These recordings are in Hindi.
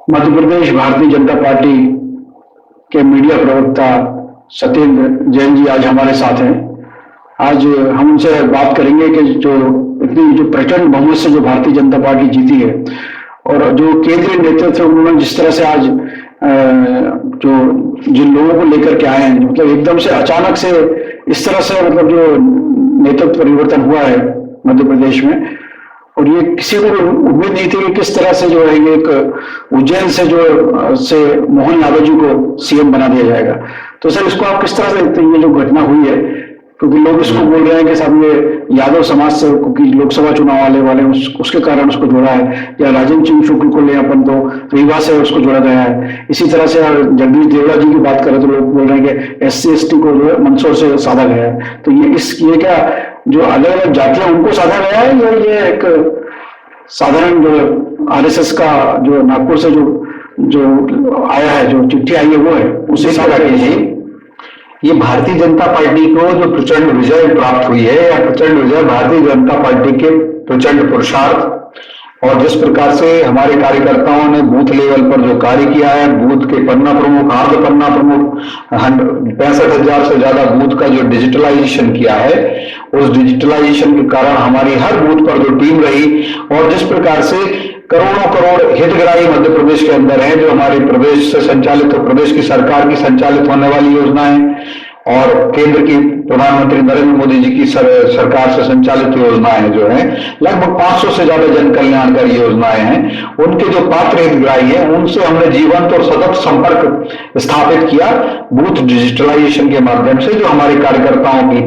मध्य प्रदेश भारतीय जनता पार्टी के मीडिया प्रवक्ता सत्येंद्र जैन जी आज हमारे साथ हैं। आज हम उनसे बात करेंगे कि जो प्रचंड बहुमत से जो भारतीय जनता पार्टी जीती है और जो केंद्रीय नेतृत्व उन्होंने जिस तरह से आज जो जिन लोगों को लेकर के आए हैं, मतलब एकदम से अचानक से इस तरह से मतलब जो नेतृत्व परिवर्तन हुआ है मध्य प्रदेश में, और ये किसी को उम्मीद नहीं थी कि किस तरह से जो है ये एक उज्जैन से मोहन यादव जी को सीएम बना दिया जाएगा। तो सर, इसको आप किस तरह से देखते हैं, ये जो घटना हुई है? क्योंकि लोग इसको बोल रहे हैं कि साहब ये यादव समाज से, क्योंकि लोकसभा चुनाव आने वाले उसके कारण उसको जोड़ा है, या राजेंद्र सिंह शुक्ल को ले अपन तो रीवा से उसको जोड़ा गया है। इसी तरह से जगदीश देवड़ा जी की बात करें तो लोग बोल रहे हैं कि SC/ST को जो है मंदसौर से साधा गया है। तो ये क्या जो अलग अलग जातियां उनको साधा गया है, या ये एक साधारण जो RSS का जो नागपुर से जो आया है, जो चिट्ठी आई है वो है उसे साधा किया है? ये भारतीय जनता पार्टी को जो प्रचंड विजय प्राप्त हुई है, या प्रचंड विजय भारतीय जनता पार्टी के प्रचंड पुरुषार्थ और जिस प्रकार से हमारे कार्यकर्ताओं ने बूथ लेवल पर जो कार्य किया है, बूथ के पन्ना प्रमुख, अर्ध पन्ना प्रमुख, 65,000 से ज्यादा बूथ का जो डिजिटलाइजेशन किया है, उस डिजिटलाइजेशन के कारण हमारी हर बूथ पर जो टीम रही, और जिस प्रकार से करोड़ों करोड़ हितग्राही मध्य प्रदेश के अंदर हैं, जो हमारे प्रदेश से संचालित, प्रदेश की सरकार की संचालित होने वाली योजनाएं और केंद्र की प्रधानमंत्री नरेंद्र मोदी जी की सरकार से संचालित योजनाएं जो हैं, लगभग 500 से ज्यादा जन कल्याणकारी योजनाएं हैं, उनके जो पात्र हितग्राही हैं उनसे हमने जीवंत और सतत संपर्क स्थापित किया बूथ डिजिटलाइजेशन के माध्यम से, जो हमारे कार्यकर्ताओं की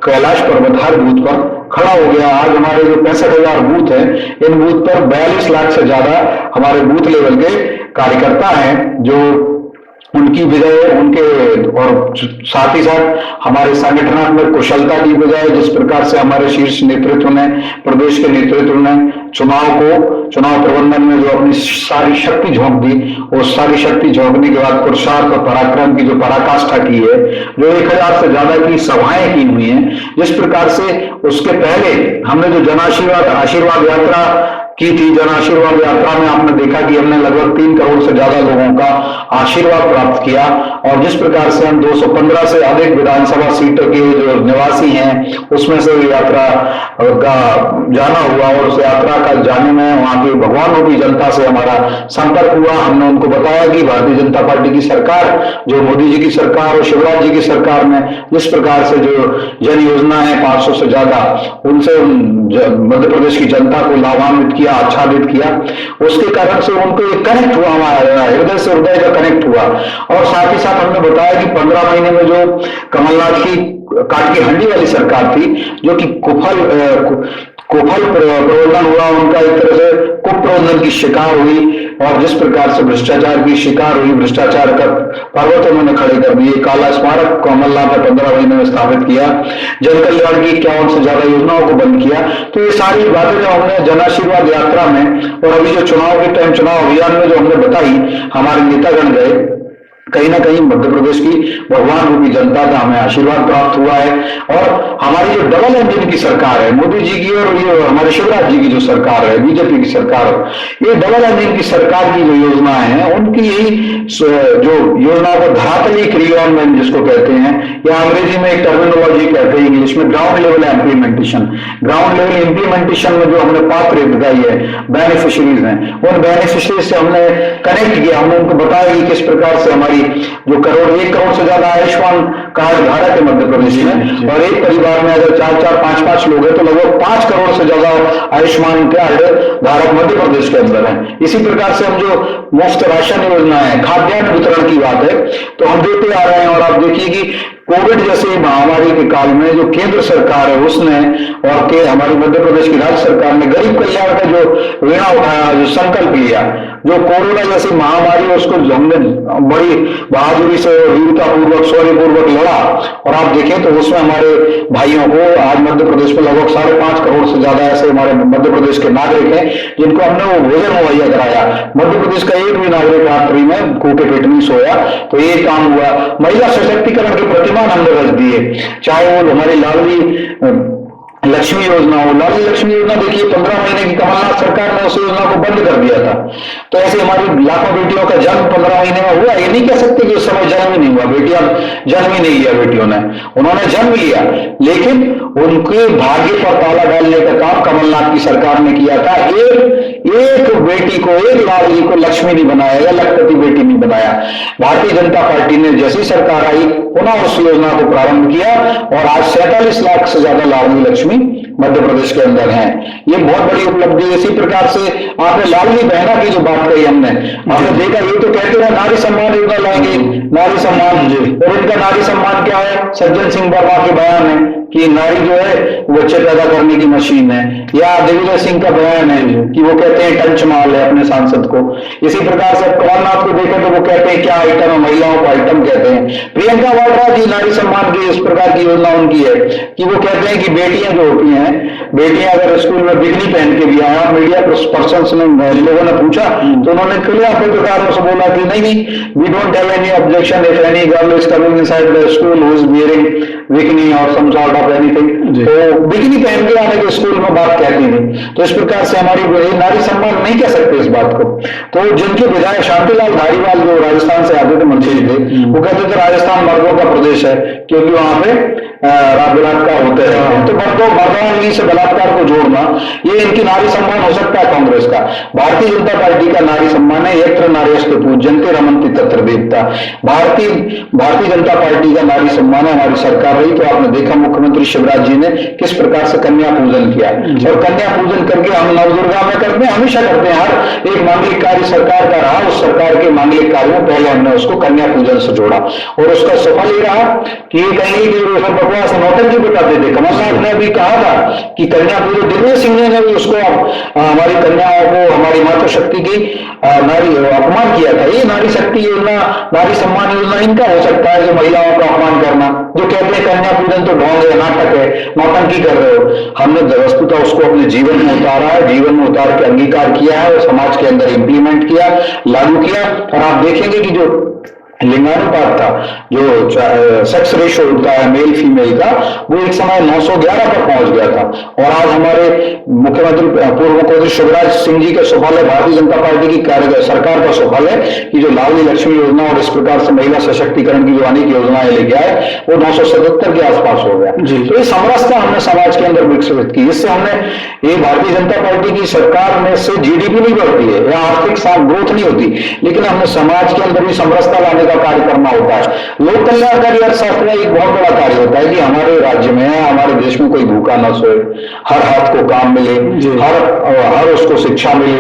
कैलाश पर्वत हर बूथ पर खड़ा हो गया। आज हमारे जो 65,000 बूथ हैं, इन बूथ पर 42 लाख से ज्यादा हमारे बूथ लेवल के कार्यकर्ता हैं, जो उनकी विजय, उनके और साथ ही साथ हमारे संगठनात्मक कुशलता की बजाय जिस प्रकार से हमारे शीर्ष नेतृत्व ने, प्रदेश के नेतृत्व ने चुनाव प्रबंधन में जो अपनी सारी शक्ति झोंक दी, वो सारी शक्ति झोंकने के बाद पुरुषार्थ और पराक्रम की जो पराकाष्ठा की है, जो 1000 से ज्यादा की सभाएं की हुई हैं, जिस प्रकार से उसके पहले हमने जो जन आशीर्वाद यात्रा की थी, जन आशीर्वाद यात्रा में आपने देखा कि हमने लगभग 3 करोड़ से ज्यादा लोगों का आशीर्वाद प्राप्त किया, और जिस प्रकार से हम 215 से अधिक विधानसभा सीटों के जो निवासी हैं उसमें से यात्रा का जाना हुआ, और उस यात्रा का जाने में वहां की भगवान रूपी जनता से हमारा संपर्क हुआ। हमने उनको बताया कि भारतीय जनता पार्टी की सरकार, जो मोदी जी की सरकार और शिवराज जी की सरकार ने जिस प्रकार से जो जन योजना है 500 से ज्यादा, उनसे मध्य प्रदेश की जनता को लाभान्वित किया, आच्छादित किया, उसके कारण से उनको एक कनेक्ट हुआ, हमारा हृदय से हृदय का कनेक्ट हुआ। और साथ ही साथ हमने बताया कि 15 महीने में जो कमलनाथ की काट की हंडी वाली सरकार थी, जो कि कुफल प्रबंधन हुआ, उनका एक तरह से कुप्रबंधन की शिकार हुई, और जिस प्रकार से भ्रष्टाचार की शिकार हुई, भ्रष्टाचार का पर्वत उन्होंने खड़े कर दिए। काला स्मारक कमलनाथ ने 15 महीने में स्थापित किया, जन कल्याण की 51 से ज्यादा योजनाओं को बंद किया। तो ये सारी बातें जो हमने जन आशीर्वाद यात्रा में और अभी जो चुनाव के टाइम चुनाव अभियान में जो हमने बताई, हमारे नेतागण गए, कहीं ना कहीं मध्य प्रदेश की भगवान रूपी जनता का हमें आशीर्वाद प्राप्त हुआ है। और हमारी जो डबल इंजन की सरकार है, मोदी जी की और ये हमारे शिवराज जी की जो सरकार है, बीजेपी की सरकार, ये डबल इंजन की सरकार की जो योजनाएं हैं, उनकी यही जो योजनाओं को धरातली क्रियान्वयन जिसको कहते हैं, या अंग्रेजी में एक टर्मिनोलॉजी कहते हैं, इंग्लिश में ground level implementation. Ground level implementation में जो हमने पात्र हितग्राही है, बेनिफिशरीज हैं, उन बेनिफिशरीज से हमने कनेक्ट किया, हमने उनको बताया कि किस प्रकार से हमारी जो 1 करोड़ से ज्यादा आयुष्मान कार्ड धारक है मध्य प्रदेश में, और एक परिवार में अगर 4-4, 5-5 लोग हैं तो लगभग 5 करोड़ से ज्यादा आयुष्मान कार्ड धारक मध्य प्रदेश के अंदर है। इसी प्रकार से हम जो मुफ्त राशन योजना है, खाद्यान्न वितरण की बात है, तो हम देते आ रहे हैं। और आप देखिए कि कोविड जैसे महामारी के काल में जो केंद्र सरकार है उसने और के हमारी मध्य प्रदेश की राज्य सरकार ने गरीब कल्याण का जो वीणा उठाया, जो संकल्प लिया, जो कोरोना जैसी महामारी है उसको हमने बड़ी बहादुरी से वीरता पूर्वक शौर्य पूर्वक लड़ा। और आप देखें तो उसमें हमारे भाइयों को आज मध्य प्रदेश में लगभग 5.5 करोड़ से ज्यादा ऐसे हमारे मध्य प्रदेश के नागरिक हैं जिनको हमने वो भोजन मुहैया कराया। मध्य प्रदेश का एक भी नागरिक रात्रि में भूखे पेट नहीं सोया, तो ये काम हुआ। महिला सशक्तिकरण के प्रतिमान हमने रच दिए, चाहे वो हमारी लाडली लक्ष्मी योजना हो। लाडली लक्ष्मी योजना देखिए 15 महीने की कमलनाथ सरकार ने उस योजना को बंद कर दिया था। तो ऐसे हमारी लाखों बेटियों का जन्म 15 महीने में हुआ। ये नहीं कह सकते कि उस समय जन्म ही नहीं हुआ, बेटियां जन्म ही नहीं लिया बेटियों ने, उन्होंने जन्म लिया, लेकिन उनके भाग्य पर ताला डालने का काम कमलनाथ की सरकार ने किया था। एक बेटी को, एक लाडली को लक्ष्मी नहीं बनाया या लखपति बेटी नहीं बनाया। भारतीय जनता पार्टी ने जैसी सरकार आई पुनः उस योजना को प्रारंभ किया और आज 47 लाख से ज्यादा लाडली लक्ष्मी मध्य प्रदेश के अंदर हैं। ये बहुत बड़ी उपलब्धि है। इसी प्रकार से आपने लाडली बहना की जो बात कही हमने, आपने देखा ये तो कहते हैं नारी सम्मान योजना लाएंगे, नारी सम्मान, और इनका नारी सम्मान क्या है? सज्जन सिंह वर्मा के बयान है कि नारी जो है वो बच्चे पैदा करने की मशीन है, या दिग्विजय सिंह का बयान है कि वो कहते हैं टंच माल है अपने सांसद को। इसी प्रकार से कमलनाथ को देखें तो वो कहते हैं क्या आइटम है, महिलाओं को आइटम कहते हैं। प्रियंका वाड्रा जी नारी सम्मान की इस प्रकार की योजना उनकी है कि वो कहते हैं कि बेटियां जो होती हैं, बेटियां अगर स्कूल में बिगनी पहन के भी आया, मीडिया पर्सन ने लोगों ने पूछा तो उन्होंने खुले पत्रकारों से बोला कि नहीं, we don't have any objection if any girl is coming inside the school who is wearing bikini और सम सॉर्ट ऑफ एनीथिंग। तो बिकनी पहन के आने के स्कूल में बात कहती थी। तो इस प्रकार से हमारी नारी सम्मान नहीं कह सकते इस बात को। तो जिनके विधायक शांतिलाल धारीवाल जो राजस्थान से आते थे मंत्री थे, वो कहते थे राजस्थान मर्दों का प्रदेश है क्योंकि वहां पे बलात्कार होते हैं। तो मर्दानगी से बलात्कार को जोड़ना ये इनकी नारी सम्मान हो सकता है कांग्रेस का। भारतीय जनता पार्टी का नारी सम्मान है यत्र नार्यस्तु पूज्यन्ते रमन्ति तत्र देवता। भारतीय जनता पार्टी का नारी सम्मान है। हमारी सरकार रही तो आपने देखा मुख्यमंत्री शिवराज जी ने किस प्रकार से कन्या पूजन किया, और कन्या पूजन करके हम नवदुर्गा में करते हैं, हमेशा करते हैं। हर एक मांगलिक कार्य सरकार का रहा, उस सरकार के मांगलिक कार्यों पहले हमने उसको कन्या पूजन से जोड़ा और उसका सफल ये रहा कि ये कहेंगे कि बकवास नौटंकी बताते थे। कमलनाथ ने भी कहा था कि कन्या पूजन, दिग्विजय सिंह ने भी उसको हमारी कन्याओं को, हमारी मातृशक्ति की नारी अपमान किया था। ये नारी शक्ति योजना, नारी सम्मान योजना इनका हो सकता है जो महिलाओं का अपमान करना, जो कहते हैं कन्या पूजन तो ढोंग है, नाटक है, नौटंकी कर रहे हो। हमने वस्तुतः उसको अपने जीवन में उतारा है, जीवन में उतार के अंगीकार किया है और समाज के अंदर इंप्लीमेंट किया, लागू किया। और आप देखेंगे कि जो लिंगानुपात था, जो सेक्स रेशियो होता है मेल फीमेल का, वो एक समय 911 पर पहुंच गया था। और आज हमारे मुख्यमंत्री पूर्व मुख्यमंत्री शिवराज सिंह जी का सफल है, भारतीय जनता पार्टी की सरकार का सफल है कि जो लाडली लक्ष्मी योजना और इस प्रकार से महिला सशक्तिकरण की जो अनेक योजनाएं लेके आए वो 977 के आसपास हो गया। तो ये समरसता हमने समाज के अंदर विकसित की। इससे हमने ये भारतीय जनता पार्टी की सरकार में से जीडीपी नहीं बढ़ती है या आर्थिक ग्रोथ नहीं होती, लेकिन हमने समाज के अंदर भी समरसता लाने का कार्य करना होता है। लोक कल्याणकारी अर्थशास्त्र में एक बहुत बड़ा कार्य होता है कि हमारे राज्य में, हमारे देश में कोई भूखा न सोए, हर हाथ को काम मिले, हर उसको शिक्षा मिले,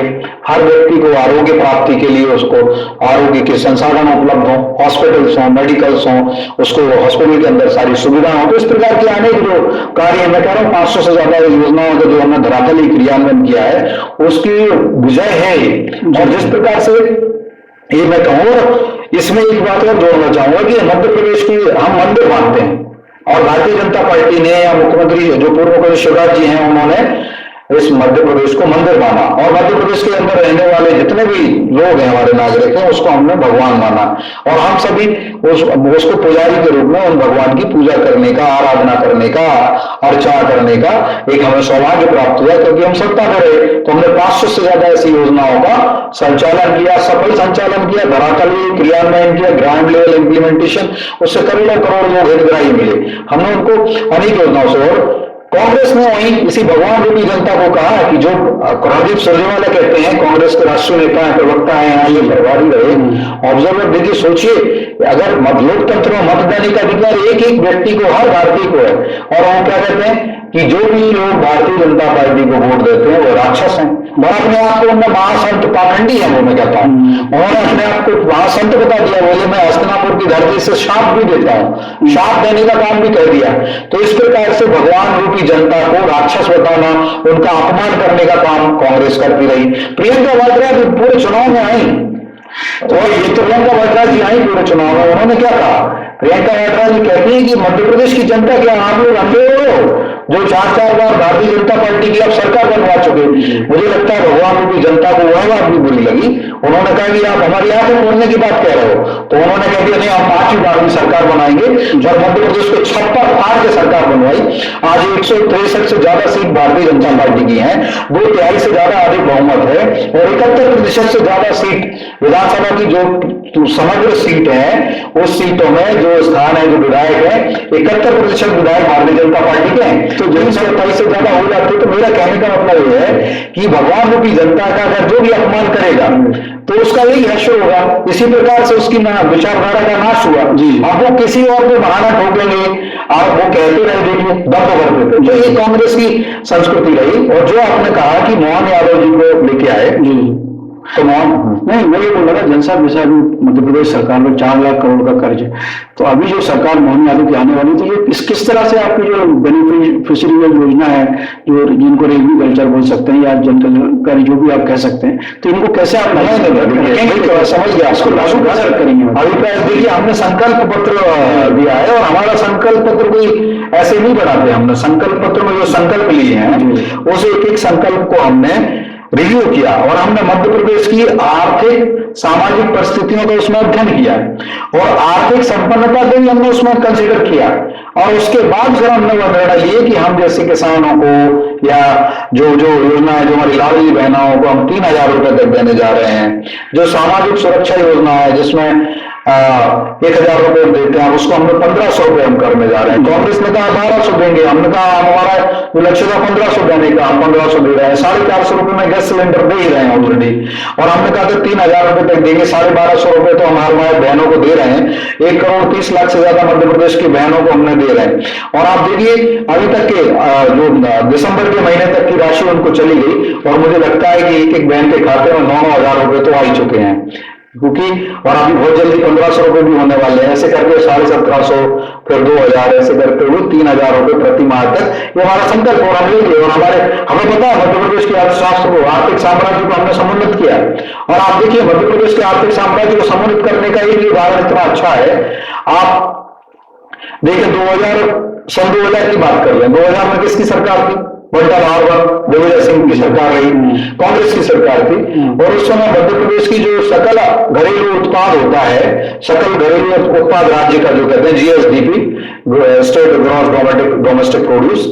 हर व्यक्ति को आरोग्य प्राप्ति के लिए उसको आरोग्य के संसाधन उपलब्ध हो, हॉस्पिटल्स हो, मेडिकल्स हो, उसको हॉस्पिटल के अंदर सारी सुविधा हो। तो इस प्रकार के अनेक जो कार्य मैं कह रहा हूँ 500 से ज्यादा योजनाओं का जो हमने धरातल क्रियान्वयन किया है उसकी विजय है। और जिस प्रकार से ये मैं कहूँ, इसमें एक बात और जोड़ना चाहूंगा कि मध्य प्रदेश की हम मंदिर मानते हैं और भारतीय जनता पार्टी ने या मुख्यमंत्री जो पूर्व मुख्यमंत्री शिवराज जी हैं उन्होंने इस मध्य प्रदेश को मंदिर माना और मध्य प्रदेश के अंदर रहने वाले जितने भी लोग हैं हमारे नागरिक हैं उसको हमने भगवान माना और हम सभी उसको पुजारी के रूप में उन भगवान की पूजा करने का, आराधना करने का, अर्चना करने का एक हमें सौभाग्य प्राप्त हुआ क्योंकि हम सत्ता में रहे। तो हमने 500 से ज्यादा ऐसी योजनाओं का संचालन किया, सफल संचालन किया, धरातल क्रियान्वयन किया, ग्राउंड लेवल इम्प्लीमेंटेशन, उससे करोड़ों करोड़ लोग हितग्राही मिले। हमने उनको अनेक योजनाओं से। और कांग्रेस ने वहीं इसी भगवान रूपी जनता को कहा कि जो रणदीप सुरजेवाला कहते हैं कांग्रेस के राष्ट्रीय नेता हैं, प्रवक्ता हैं, यहाँ ये प्रभारी रहे, ऑब्जर्वर देखिए, सोचिए अगर लोकतंत्र में मतदान का अधिकार एक एक व्यक्ति को, हर भारतीय को है और वो क्या कहते हैं कि जो भी लोग भारतीय जनता पार्टी को वोट देते हैं वो राक्षस हैं, और अपने आप को उनमें महासंत पाखंडी है, वो मैं कहता हूं। उन्होंने अपने आप को महासंत बता दिया, बोले मैं हस्तिनापुर की धरती से शाप भी देता हूं, शाप देने का काम भी कर दिया। तो इस प्रकार से भगवान रूपी जनता को राक्षस बताना, उनका अपमान करने का काम कांग्रेस करती रही। प्रियंका वाड्रा भी पूरे चुनाव में आई, तो ये तो प्रियंका वाड्रा जी आई पूरे चुनाव में, उन्होंने क्या कहा? प्रियंका वाड्रा जी कहती है कि मध्य प्रदेश की जनता क्या आप लोग अंधे हो जो 4-4 बार भारतीय जनता पार्टी की आप सरकार बनवा चुके? मुझे लगता है भगवान रूपी जनता को वह बात भी बुरी लगी। उन्होंने कहा कि आप हमारी आंखें खोलने की बात कह रहे हो, तो उन्होंने कह दिया नहीं हम 5वीं बार की सरकार बनाएंगे, और मध्य प्रदेश को 56 फाड़ के सरकार बनवाई। आज 163 से ज्यादा सीट भारतीय जनता पार्टी की है, 2/3 से ज्यादा अधिक बहुमत है, और 71% से ज्यादा सीट विधानसभा की जो समग्र सीट है उस सीटों में जो स्थान है, जो विधायक है, 71% विधायक भारतीय जनता पार्टी के हैं। तो 328 से ज्यादा हो जाते। तो मेरा कहने का मतलब यह है कि भगवान रूपी जनता का अगर जो भी अपमान करेगा तो उसका यही हश्र होगा। इसी प्रकार से उसकी विचारधारा का नाश हुआ। अब वो किसी और को बहाना ठोकेंगे, और वो कहते रहे देखिए दम करते थे। तो ये कांग्रेस की संस्कृति रही। और जो आपने कहा कि मोहन यादव जी को लेके आए, तो नहीं, मैं ये बोल रहा था जनसाब जैसा अभी मध्य प्रदेश सरकार में 4 लाख करोड़ का कर्ज है, तो अभी जो सरकार मोहन यादव की आने वाली, तो ये किस तरह से आपकी जो बेनिफिशियरी योजना है, जो जिनको एग्रीकल्चर बोल सकते हैं या जन कल्याणकारी जो भी आप कह सकते हैं, तो इनको कैसे आप समझ गया, उसको लागू कैसे करेंगे? अभिप्राय देखिए, हमने संकल्प पत्र दिया है, और हमारा संकल्प पत्र कोई ऐसे नहीं बनाते। हमने संकल्प पत्र में जो संकल्प लिए हैं उस एक संकल्प को हमने रिव्यू किया, और हमने मध्य प्रदेश की आर्थिक सामाजिक परिस्थितियों का उसमें अध्ययन किया, और आर्थिक संपन्नता को भी हमने उसमें कंसीडर किया, और उसके बाद फिर हमने वह निर्णय लिए कि हम जैसे किसानों को या जो योजना है, जो हमारी लाडली बहनों को हम 3000 रुपए तक देने जा रहे हैं, जो सामाजिक सुरक्षा योजना है जिसमें 1000 रुपए देते हैं, उसको हमने 1500 रुपए हम करने जा रहे हैं। कांग्रेस ने कहा 1200 देंगे, हमने कहा हमारा लक्ष्य था 1500 देने का, हम 1500 दे रहे हैं। 450 रुपए में गैस सिलेंडर दे ही रहे हैं ऑलरेडी, और हमने कहा था 3000 रुपए तक देंगे, 1250 रुपए तो हमारे बहनों को दे रहे हैं। 1,30,00,000 से ज्यादा मध्य प्रदेश की बहनों को हमने दे रहे हैं। और आप देखिए अभी तक के जो दिसंबर के महीने तक की राशि उनको चली गई, और मुझे लगता है कि एक बहन के खाते में 9,000 रुपए तो आ ही चुके हैं, क्योंकि और अभी बहुत जल्दी 1500 रुपए भी होने वाले हैं। ऐसे करके 1750, फिर 2000, ऐसे करते हुए 3000 रुपए प्रति माह तक ये हमारा संकल्प। और हम लेंगे, और हमें पता है मध्य प्रदेश के अर्थशास्त्र को, आर्थिक साम्राज्य को हमने समुन्नत किया। और आप देखिए मध्य प्रदेश के आर्थिक साम्राज्य को समुन्नत करने का एक उदाहरण इतना अच्छा है। आप देखिए सन 2000 की बात कर लें, 2000 में किसकी सरकार थी? बंटा लाहौर दिग्विजय सिंह की सरकार रही, कांग्रेस की सरकार थी। और उस समय मध्य प्रदेश की जो सकल घरेलू उत्पाद होता है, सकल घरेलू उत्पाद राज्य का जो कहते हैं GSDP, state gross domestic produce,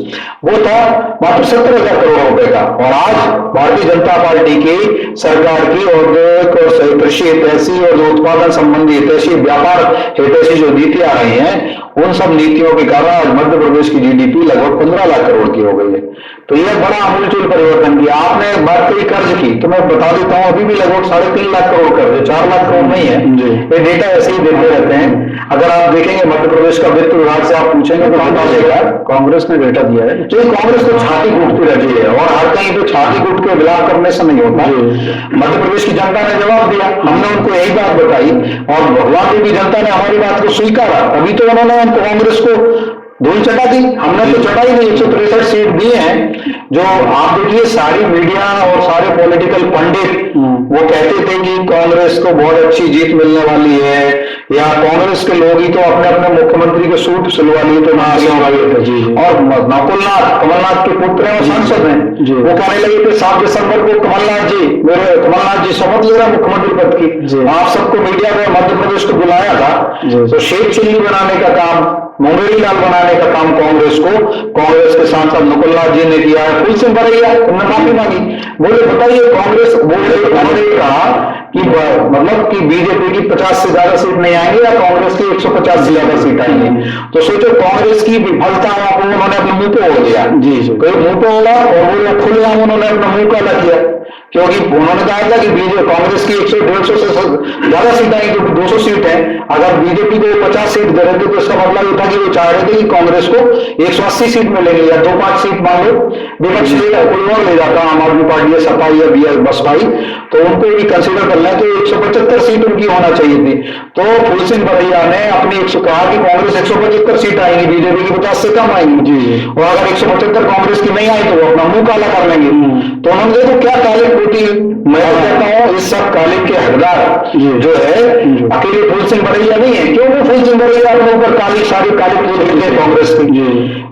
वो था मात्र 17,000 करोड़ रुपए का। और आज भारतीय जनता पार्टी की सरकार की औद्योगिक और कृषि हितैषी और जो उत्पादन संबंधी हितैषी, व्यापार हितैषी जो नीतियां आ रही हैं, उन सब नीतियों के कारण आज मध्य प्रदेश की जीडीपी लगभग 15 लाख करोड़ की हो गई है। तो यह बड़ा आमूलचूल परिवर्तन किया। आपने बात करी कर्ज की, तो मैं बता देता हूं अभी भी लगभग 3.5 लाख करोड़ कर्ज है, 4 लाख करोड़ नहीं है। ये डेटा ऐसे ही देते रहते हैं। अगर आप देखेंगे मध्य प्रदेश का वित्त विभाग से आप पूछेंगे तो पता चलेगा, कांग्रेस ने डेटा दिया है। तो कांग्रेस तो छाती कूटती रहती है, और हर कहीं पे छाती कूट के विलाप करने से नहीं होता। मध्य प्रदेश की जनता ने जवाब दिया, हमने उनको यही बात बताई, और भगवान की जनता ने हमारी बात को स्वीकारा। अभी तो उन्होंने कांग्रेस को धूल चटा दी, हमने तो चढ़ा ही नहीं। 163 सीट दिए हैं। जो आप देखिए सारी मीडिया और सारे पॉलिटिकल पंडित वो कहते थे कि कांग्रेस को बहुत अच्छी जीत मिलने वाली है, या कांग्रेस के लोग ही तो अपने अपने मुख्यमंत्री के सूट सिलवा लिए तो और कमलनाथ के पुत्र हैं और सांसद हैं, वो कहने लगे थे 7 दिसंबर को कमलनाथ जी शपथ ले रहा मुख्यमंत्री पद की। आप सबको मीडिया में मध्य प्रदेश को बुलाया था, तो शेख चिल्ली बनाने का काम, मुंगेरी लाल बनाने का काम कांग्रेस के सांसद नकुलनाथ जी ने किया है। पुलिस में भरैया, उन्होंने माफी मांगी। बोले बताइए कांग्रेस, उन्होंने कहा कि मतलब कि बीजेपी की 50 से ज्यादा सीट नहीं आएंगी, या कांग्रेस की 150 से ज्यादा सीट आएंगी। तो सोचो कांग्रेस की विफलता को उन्होंने अपने मुंह पे ओढ़ लिया। मुंह पे ओढ़ा, और वो खुलेआम उन्होंने अपना मुंह काला किया। क्योंकि उन्होंने कहा था कि बीजेपी कांग्रेस की 100-150 से ज्यादा सीट आएंगी, क्योंकि 200 सीट है। अगर बीजेपी को 50 सीट दे रहे थे तो इसका मतलब ये था कि वो चाह रहे थे कि कांग्रेस को 180 सीट मिलेंगे, या 2-5 सीट मान लो विपक्ष ले कोई और ले जाता, आम आदमी पार्टी या सपा या बसपाई, तो उनको भी कंसिडर कर लें तो 175 सीट उनकी होना चाहिए थी। तो फूल सिंह बरैया ने अपनी कहा कि कांग्रेस 175 सीट आएंगी, बीजेपी की 50 से कम आएंगी, और अगर 175 कांग्रेस की नहीं आई तो वो अपना मुंह काला कर लेंगे। तो उन्होंने देखो क्या कालिक होती है। मैं कहता हूँ इस सब कालिक के हकदार जो है अकेले फूल सिंह बरैया नहीं है। क्यों वो फूल सिंह बरैया अपने ऊपर काली सारी कालिक बोल देते हैं कांग्रेस की।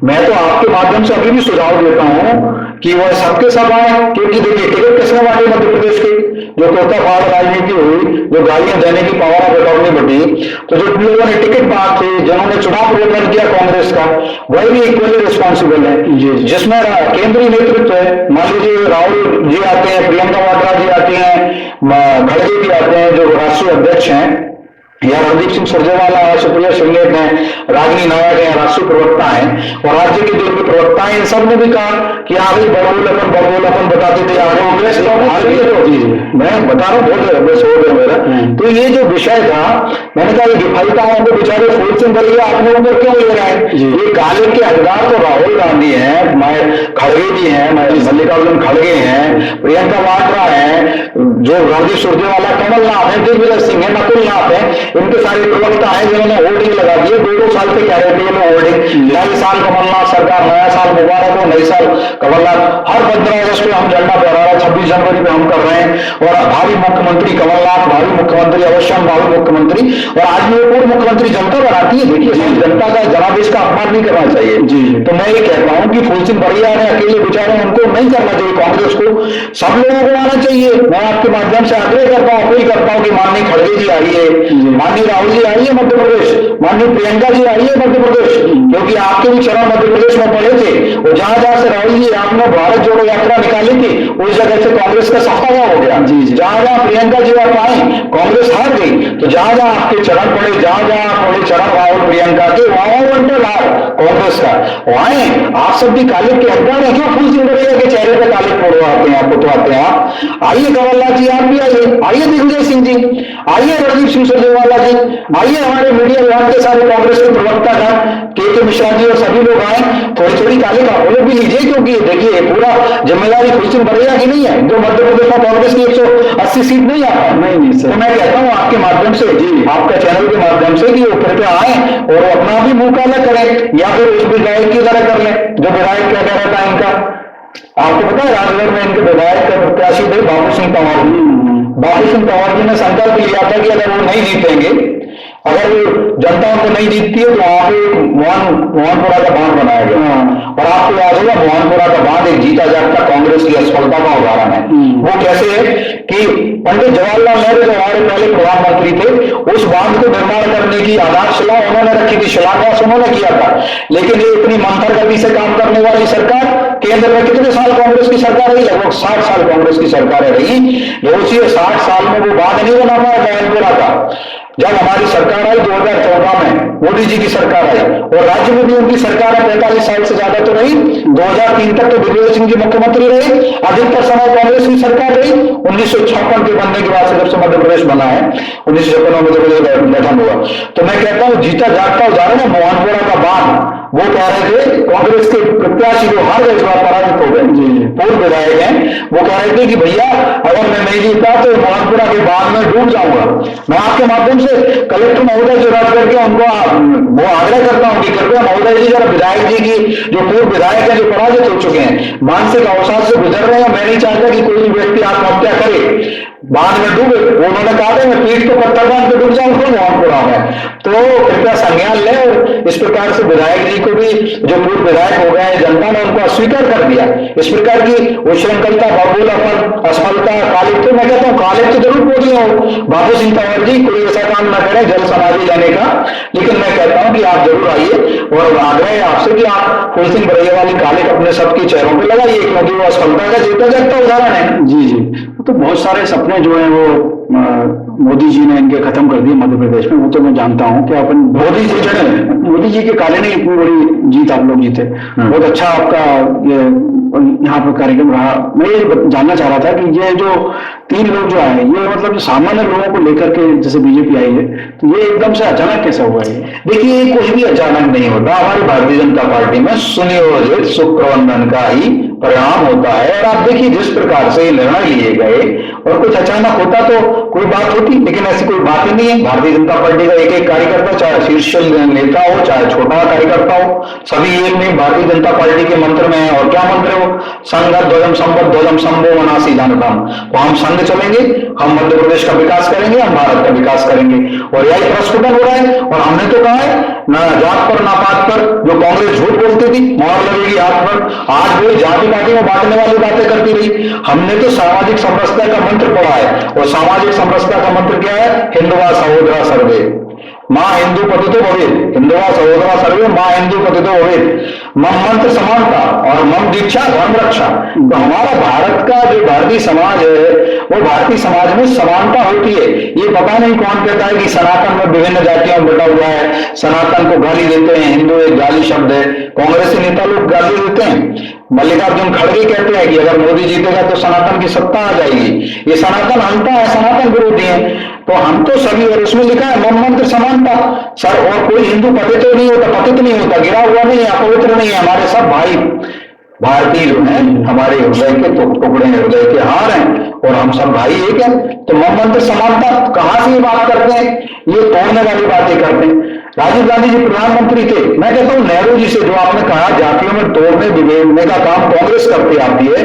मैं तो आपके माध्यम से अभी भी सुझाव देता हूँ कि वह सबके सब आए, क्योंकि देखिए टिकट किसने बांटे मध्य प्रदेश की, जो तोता फाड़ राजनीति हुई, जो गालियां देने की पावर ऑफ अटॉर्नी बढ़ी, तो जो लोगों ने टिकट बांटे, जिन्होंने चुनाव प्रबंधन किया कांग्रेस का, वह भी इक्वली रिस्पॉन्सिबल है। जिसमें केंद्रीय नेतृत्व है, मान लीजिए राहुल जी आते हैं, प्रियंका वाड्रा जी आती हैं, खड़गे भी आते हैं जो राष्ट्रीय अध्यक्ष हैं, या रणदीप सिंह सुरजेवाला है, सुप्रिया श्रीनेत है, रागिनी नायक है, राष्ट्रीय प्रवक्ता है, और राज्य के जो प्रवक्ता है, इन सब ने भी कहा कि आगे बड़बोलापन बताते थे, आगे मैं बता रहा हूँ बहुत अभ्यास हो गया मेरा। तो ये जो विषय था, मैंने कहा ये विफलताओं को बेचारे फूल सिंह बरैया अपने ऊपर क्यों ले रहे हैं। ये काले के हकदार तो राहुल गांधी है, खड़गे जी हैं, मल्लिकार्जुन खड़गे हैं, प्रियंका वाड्रा है, जो रणदीप सुरजेवाला, कमलनाथ है, दिग्विजय सिंह है, नकुल नाथ है, इनके सारे प्रवक्ता हैं जिन्होंने होर्डिंग लगा दिए। 2-2 साल से कह रहे थे ये लोग होर्डिंग, नए साल कमलनाथ सरकार, नया साल मुबारक हो, नई साल कमलनाथ, हर 15 अगस्त को हम झंडा फहरा रहे हैं, 26 जनवरी पे हम कर रहे हैं, और भावी मुख्यमंत्री कमलनाथ, भावी मुख्यमंत्री अवश्यम, भावी मुख्यमंत्री, और आज भी पूर्व मुख्यमंत्री जनता बनाती है। देखिए जनता का जनादेश का अपमान नहीं करना चाहिए जी। तो मैं ये कहता हूं कि फूल सिंह बरैया ने अकेले विचारों उनको नहीं करना चाहिए, कांग्रेस को सब लोगों को आना चाहिए। मैं आपके माध्यम से आग्रह करता हूं, अपील करता हूं कि माननीय खड़गे जी आई है, माननीय राहुल जी आई है मध्य प्रदेश, माननीय प्रियंका जी आई है मध्य प्रदेश, क्योंकि आपके भी चरण मध्य प्रदेश में पड़े थे, और जहां जहां से राहुल जी आपने भारत जोड़ो यात्रा निकाली थी, उस जगह से कांग्रेस का सफाया हो गया। जहां जहां प्रियंका जी आप आई, कांग्रेस हार गई, तो जहां जहां आपके चरण पड़े, जहां जहां पड़े चरण राहुल प्रियंका के, वहां बंटल हार कांग्रेस का, वहां आप सब भी कालिक के हकदार है। क्यों फूल सिंह बरैया के चेहरे पर कालिक फोड़वाते हैं, आप पुतवाते हैं। आप आइए कमलनाथ जी, आप भी आइए दिग्विजय सिंह जी, आइए रणदीप सिंह सुरजेवाला जी, आइए हमारे मीडिया विभाग के सारे कांग्रेस के प्रवक्ता का के मिश्रा जी और सभी लोग आए, थोड़ी थोड़ी काले का लोग भी लीजिए, क्योंकि देखिए पूरा जिम्मेदारी फूल सिंह बरैया की नहीं है, जो मध्य प्रदेश में कांग्रेस की 180 सीट नहीं आता। नहीं सर, तो मैं कहता हूं आपके माध्यम से जी, आपका चैनल के माध्यम से कि वो कृपया आए और अपना भी मुंह काला करें, या फिर उस विधायक की तरह कर लें जो विधायक क्या कह रहा था इनका। आपको पता है राजगढ़ में इनके विधायक का प्रत्याशी थे बाबू सिंह तंवर जी। बाबू सिंह तंवर जी ने संकल्प लिया था कि अगर वो नहीं जीतेंगे, अगर जनता उनको नहीं जीतती है, तो वहां पे मोहनपुरा का बांध बनाया गया, और आपको याद होगा मोहनपुरा का बांध एक जीता जागता कांग्रेस की असफलता का उदाहरण है। वो कैसे है कि पंडित जवाहरलाल नेहरू जो हमारे पहले प्रधानमंत्री थे, उस बांध को निर्माण करने की आधारशिला उन्होंने रखी थी, शिलान्यास उन्होंने किया था, लेकिन ये इतनी मंथर गति से काम करने वाली सरकार, केंद्र में कितने साल कांग्रेस की सरकार रही, लगभग 60 साल कांग्रेस की सरकारें रही, सोचिए 60 साल में वो बांध नहीं बना पाया मोहनपुरा का। जब हमारी सरकार आई 2014 में, मोदी जी की सरकार आई, और राज्य में भी उनकी सरकार 45 साल से ज्यादा तो रही, 2003 तक तो दिग्विजय सिंह जी मुख्यमंत्री रहे, अधिकतर समय कांग्रेस की सरकार रही। 1956 के बनने के बाद से जब से मध्य प्रदेश बना है, 1956 में मध्य प्रदेश गठन हुआ। तो मैं कहता हूं जीता जागता उदाहरण है मोहनपुरा का बांध। वो कह रहे थे कांग्रेस के प्रत्याशी जो हार गए, इस बार पराजित हो गए, पूर्व विधायक हैं, वो कह रहे थे कि भैया अगर मैं नहीं जीता तो मोहनपुरा के बांध में डूब जाऊंगा। मैं आपके माध्यम से कलेक्टर महोदय से बात करके उनको वो आग्रह करता हूं कि कृपया महोदय जी जरा विधायक जी की, जो पूर्व विधायक है जो पराजित हो चुके हैं, मानसिक अवसाद से गुजर रहे हैं, मैं नहीं चाहता कि कोई व्यक्ति आत्महत्या करे, बांध में डूबे। उन्होंने कहा था मैं पीठ को पत्थर बांध के डूब जाऊंगा मोहनपुरा में। तो कृपया संज्ञान लें, और इस प्रकार से विधायक जी को भी, जो पूर्व विधायक हो गए, जनता ने उनको अस्वीकार कर दिया। इस प्रकार की उच्छृंखलता, बबूलापन, असफलता, कालिक, तो मैं कहता हूँ कालिक तो जरूर बोलिए हो बाबू सिंह तंवर जी, कोई ऐसा काम ना करें जल समाधि लेने का, लेकिन मैं कहता हूं कि आप जरूर आइए, और आग्रह है आपसे कि आप फूल सिंह बरैया वाली कालिक अपने सबके चेहरों पर लगाइए, क्योंकि वो असफलता का जीता जागता उदाहरण है। जी, तो बहुत सारे सपने जो है वो मोदी जी ने इनके खत्म कर दिए मध्य प्रदेश में, वो तो मैं जानता हूं कि अपन मोदी जी के काले ने इतनी बड़ी जीत आप लोग जीते, बहुत अच्छा आपका ये यहाँ पर कार्यक्रम रहा। मैं ये जानना चाह रहा था कि ये जो 3 लोग जो आए, ये मतलब जो सामान्य लोगों को लेकर के जैसे बीजेपी आई है, तो ये एकदम से अचानक कैसे हुआ है? देखिए, ये कुछ भी अचानक नहीं होता। हमारी भारतीय जनता पार्टी में सुनियोजित सुप्रबंधन का ही परिणाम होता है। और आप देखिए, जिस प्रकार से निर्णय लिए गए, और कुछ अचानक होता तो कोई बात होती, लेकिन ऐसी कोई बात ही नहीं है। भारतीय जनता पार्टी का एक एक कार्यकर्ता, चाहे शीर्ष नेता हो, चाहे छोटा कार्यकर्ता हो, सभी एक में भारतीय जनता पार्टी के मंत्र में है। और क्या मंत्र हो? संघ ध्वजम संपद ध्वजम संभो मनासी जानताम। तो हम संघ चलेंगे, हम मध्य प्रदेश का विकास करेंगे, हम भारत का विकास करेंगे। और यही प्रस्फुटन हो रहा है। और हमने तो कहा है, ना जात पर ना पात पर जो कांग्रेस झूठ बोलती थी, मोहर लगेगी हाथ पर, आज वो जाति पाति में बांटने वाली बातें करती रही। हमने तो सामाजिक समरसता का मंत्र पढ़ा है। और सामाजिक समरसता का मंत्र क्या है? हिंदुवा सहोदरा सर्वे, मां हिंदू पतितो भवेत्, हिंदुवा सहोदरा सर्वे, मां हिंदू पतितो भवेत्। मम मंत्र समानता और मम दीक्षा धर्म रक्षा। तो हमारा भारत का जो भारतीय समाज है, वो भारतीय समाज में समानता होती है। ये पता नहीं कौन कहता है कि सनातन में विभिन्न जातियों में बटा हुआ है, सनातन को गाली देते हैं, हिंदू एक गाली शब्द है। कांग्रेसी नेता लोग गाली देते हैं। मल्लिकार्जुन खड़गे कहते हैं कि अगर मोदी जीतेगा तो सनातन की सत्ता आ जाएगी। ये सनातन हंता है, सनातन विरोधी है। तो हम तो सभी, और उसमें लिखा है मम मंत्र समानता सर। और कोई हिंदू पतित नहीं होता, पतित नहीं होता, गिरा हुआ नहीं है, अपवित्र नहीं है। हमारे सब भाई भारतीय जो हैं, हमारे हृदय के टुकड़े हैं, हृदय के हार हैं, और हम सब भाई एक हैं। तो मम मंत्र समानता कहां से ये बात करते हैं? ये तोड़ने वाली बातें करते हैं। राजीव गांधी जी प्रधानमंत्री थे। मैं कहता हूं नेहरू जी से, जो आपने कहा जातियों में तोड़ने बिगेड़ने का काम कांग्रेस करती आती है।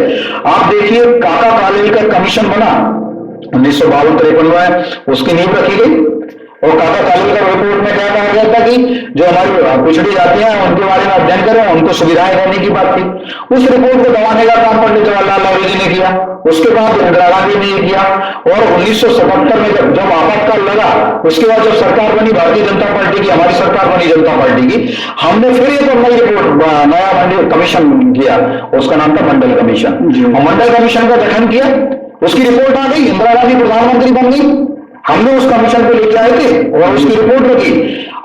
आप देखिए, काका कालेलकर कमीशन बना 1952-53 में, उसकी नींव रखी गई। और काका कालेलकर रिपोर्ट में क्या कहा गया था कि जो हमारी पिछड़ी जातियां हैं उनके बारे में अध्ययन करें, उनको सुविधाएं देने की बात थी। उस रिपोर्ट को दबाने का काम पंडित जवाहरलाल नेहरू जी ने किया। उसके बाद इंदिरा गांधी ने किया। और 1977 में जब आपातकाल लगा, उसके बाद जब सरकार बनी भारतीय जनता पार्टी की, हमारी सरकार बनी जनता पार्टी की, हमने फिर एक नई रिपोर्ट, नया मंडल कमीशन किया। उसका नाम था मंडल कमीशन। और मंडल कमीशन का गठन किया, उसकी रिपोर्ट आ गई, इंदिरा गांधी प्रधानमंत्री बन गई। हमने उस कमीशन को लेकर आए थे और उसकी रिपोर्ट रखी।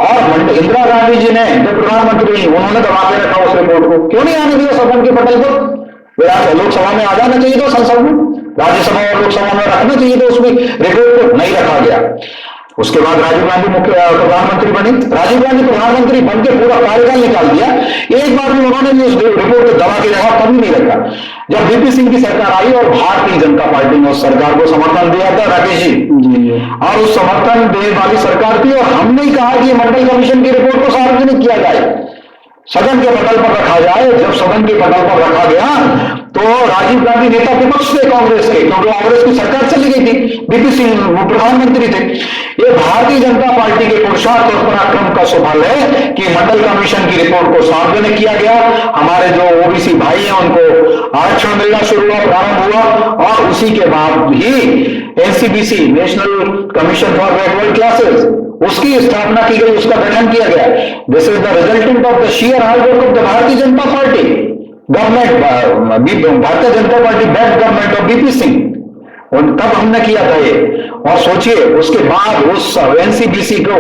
और इंदिरा गांधी जी ने जब प्रधानमंत्री नहीं, उन्होंने दबा के रखा उस रिपोर्ट को। क्यों नहीं आने दिया सदन के पटल पर? लोकसभा में आ जाना चाहिए था, संसद में, राज्यसभा और लोकसभा में रखना चाहिए था। उसमें रिपोर्ट को नहीं रखा गया। उसके बाद राजीव गांधी मुख्य प्रधानमंत्री बने। राजीव गांधी प्रधानमंत्री बनकर पूरा कार्यकाल निकाल दिया। एक बार भी उन्होंने उस रिपोर्ट को दबा के रखा, कभी नहीं रखा। जब बीपी सिंह की सरकार आई और भारतीय जनता पार्टी ने उस सरकार को समर्थन दिया था, राकेश जी, और उस समर्थन देने वाली सरकार थी। और हमने ही कहा कि मंडल कमीशन की रिपोर्ट को सार्वजनिक किया जाए, सदन के पटल पर रखा जाए। जब सदन के पटल पर रखा गया तो राजीव गांधी नेता विपक्ष थे कांग्रेस के, क्योंकि कांग्रेस की सरकार चली गई थी, बीपी सिंह वो प्रधानमंत्री थे। ये भारतीय जनता पार्टी के पुरुषार्थ और पराक्रम का सुफल है कि मंडल कमीशन की रिपोर्ट को सार्वजनिक किया गया। हमारे जो ओबीसी भाई हैं उनको आरक्षण मिलना शुरू हुआ, प्रारंभ हुआ। और उसी के बाद ही NCBC, national commission for backward classes, उसकी स्थापना की गई, उसका गठन किया गया। This is the resultant of the share hard work of the Bharatiya Janata Party government, Bharatiya Janata Party back government of BP Singh. और तब हमने किया था ये। और सोचिए, उसके बाद उस एनसीबीसी को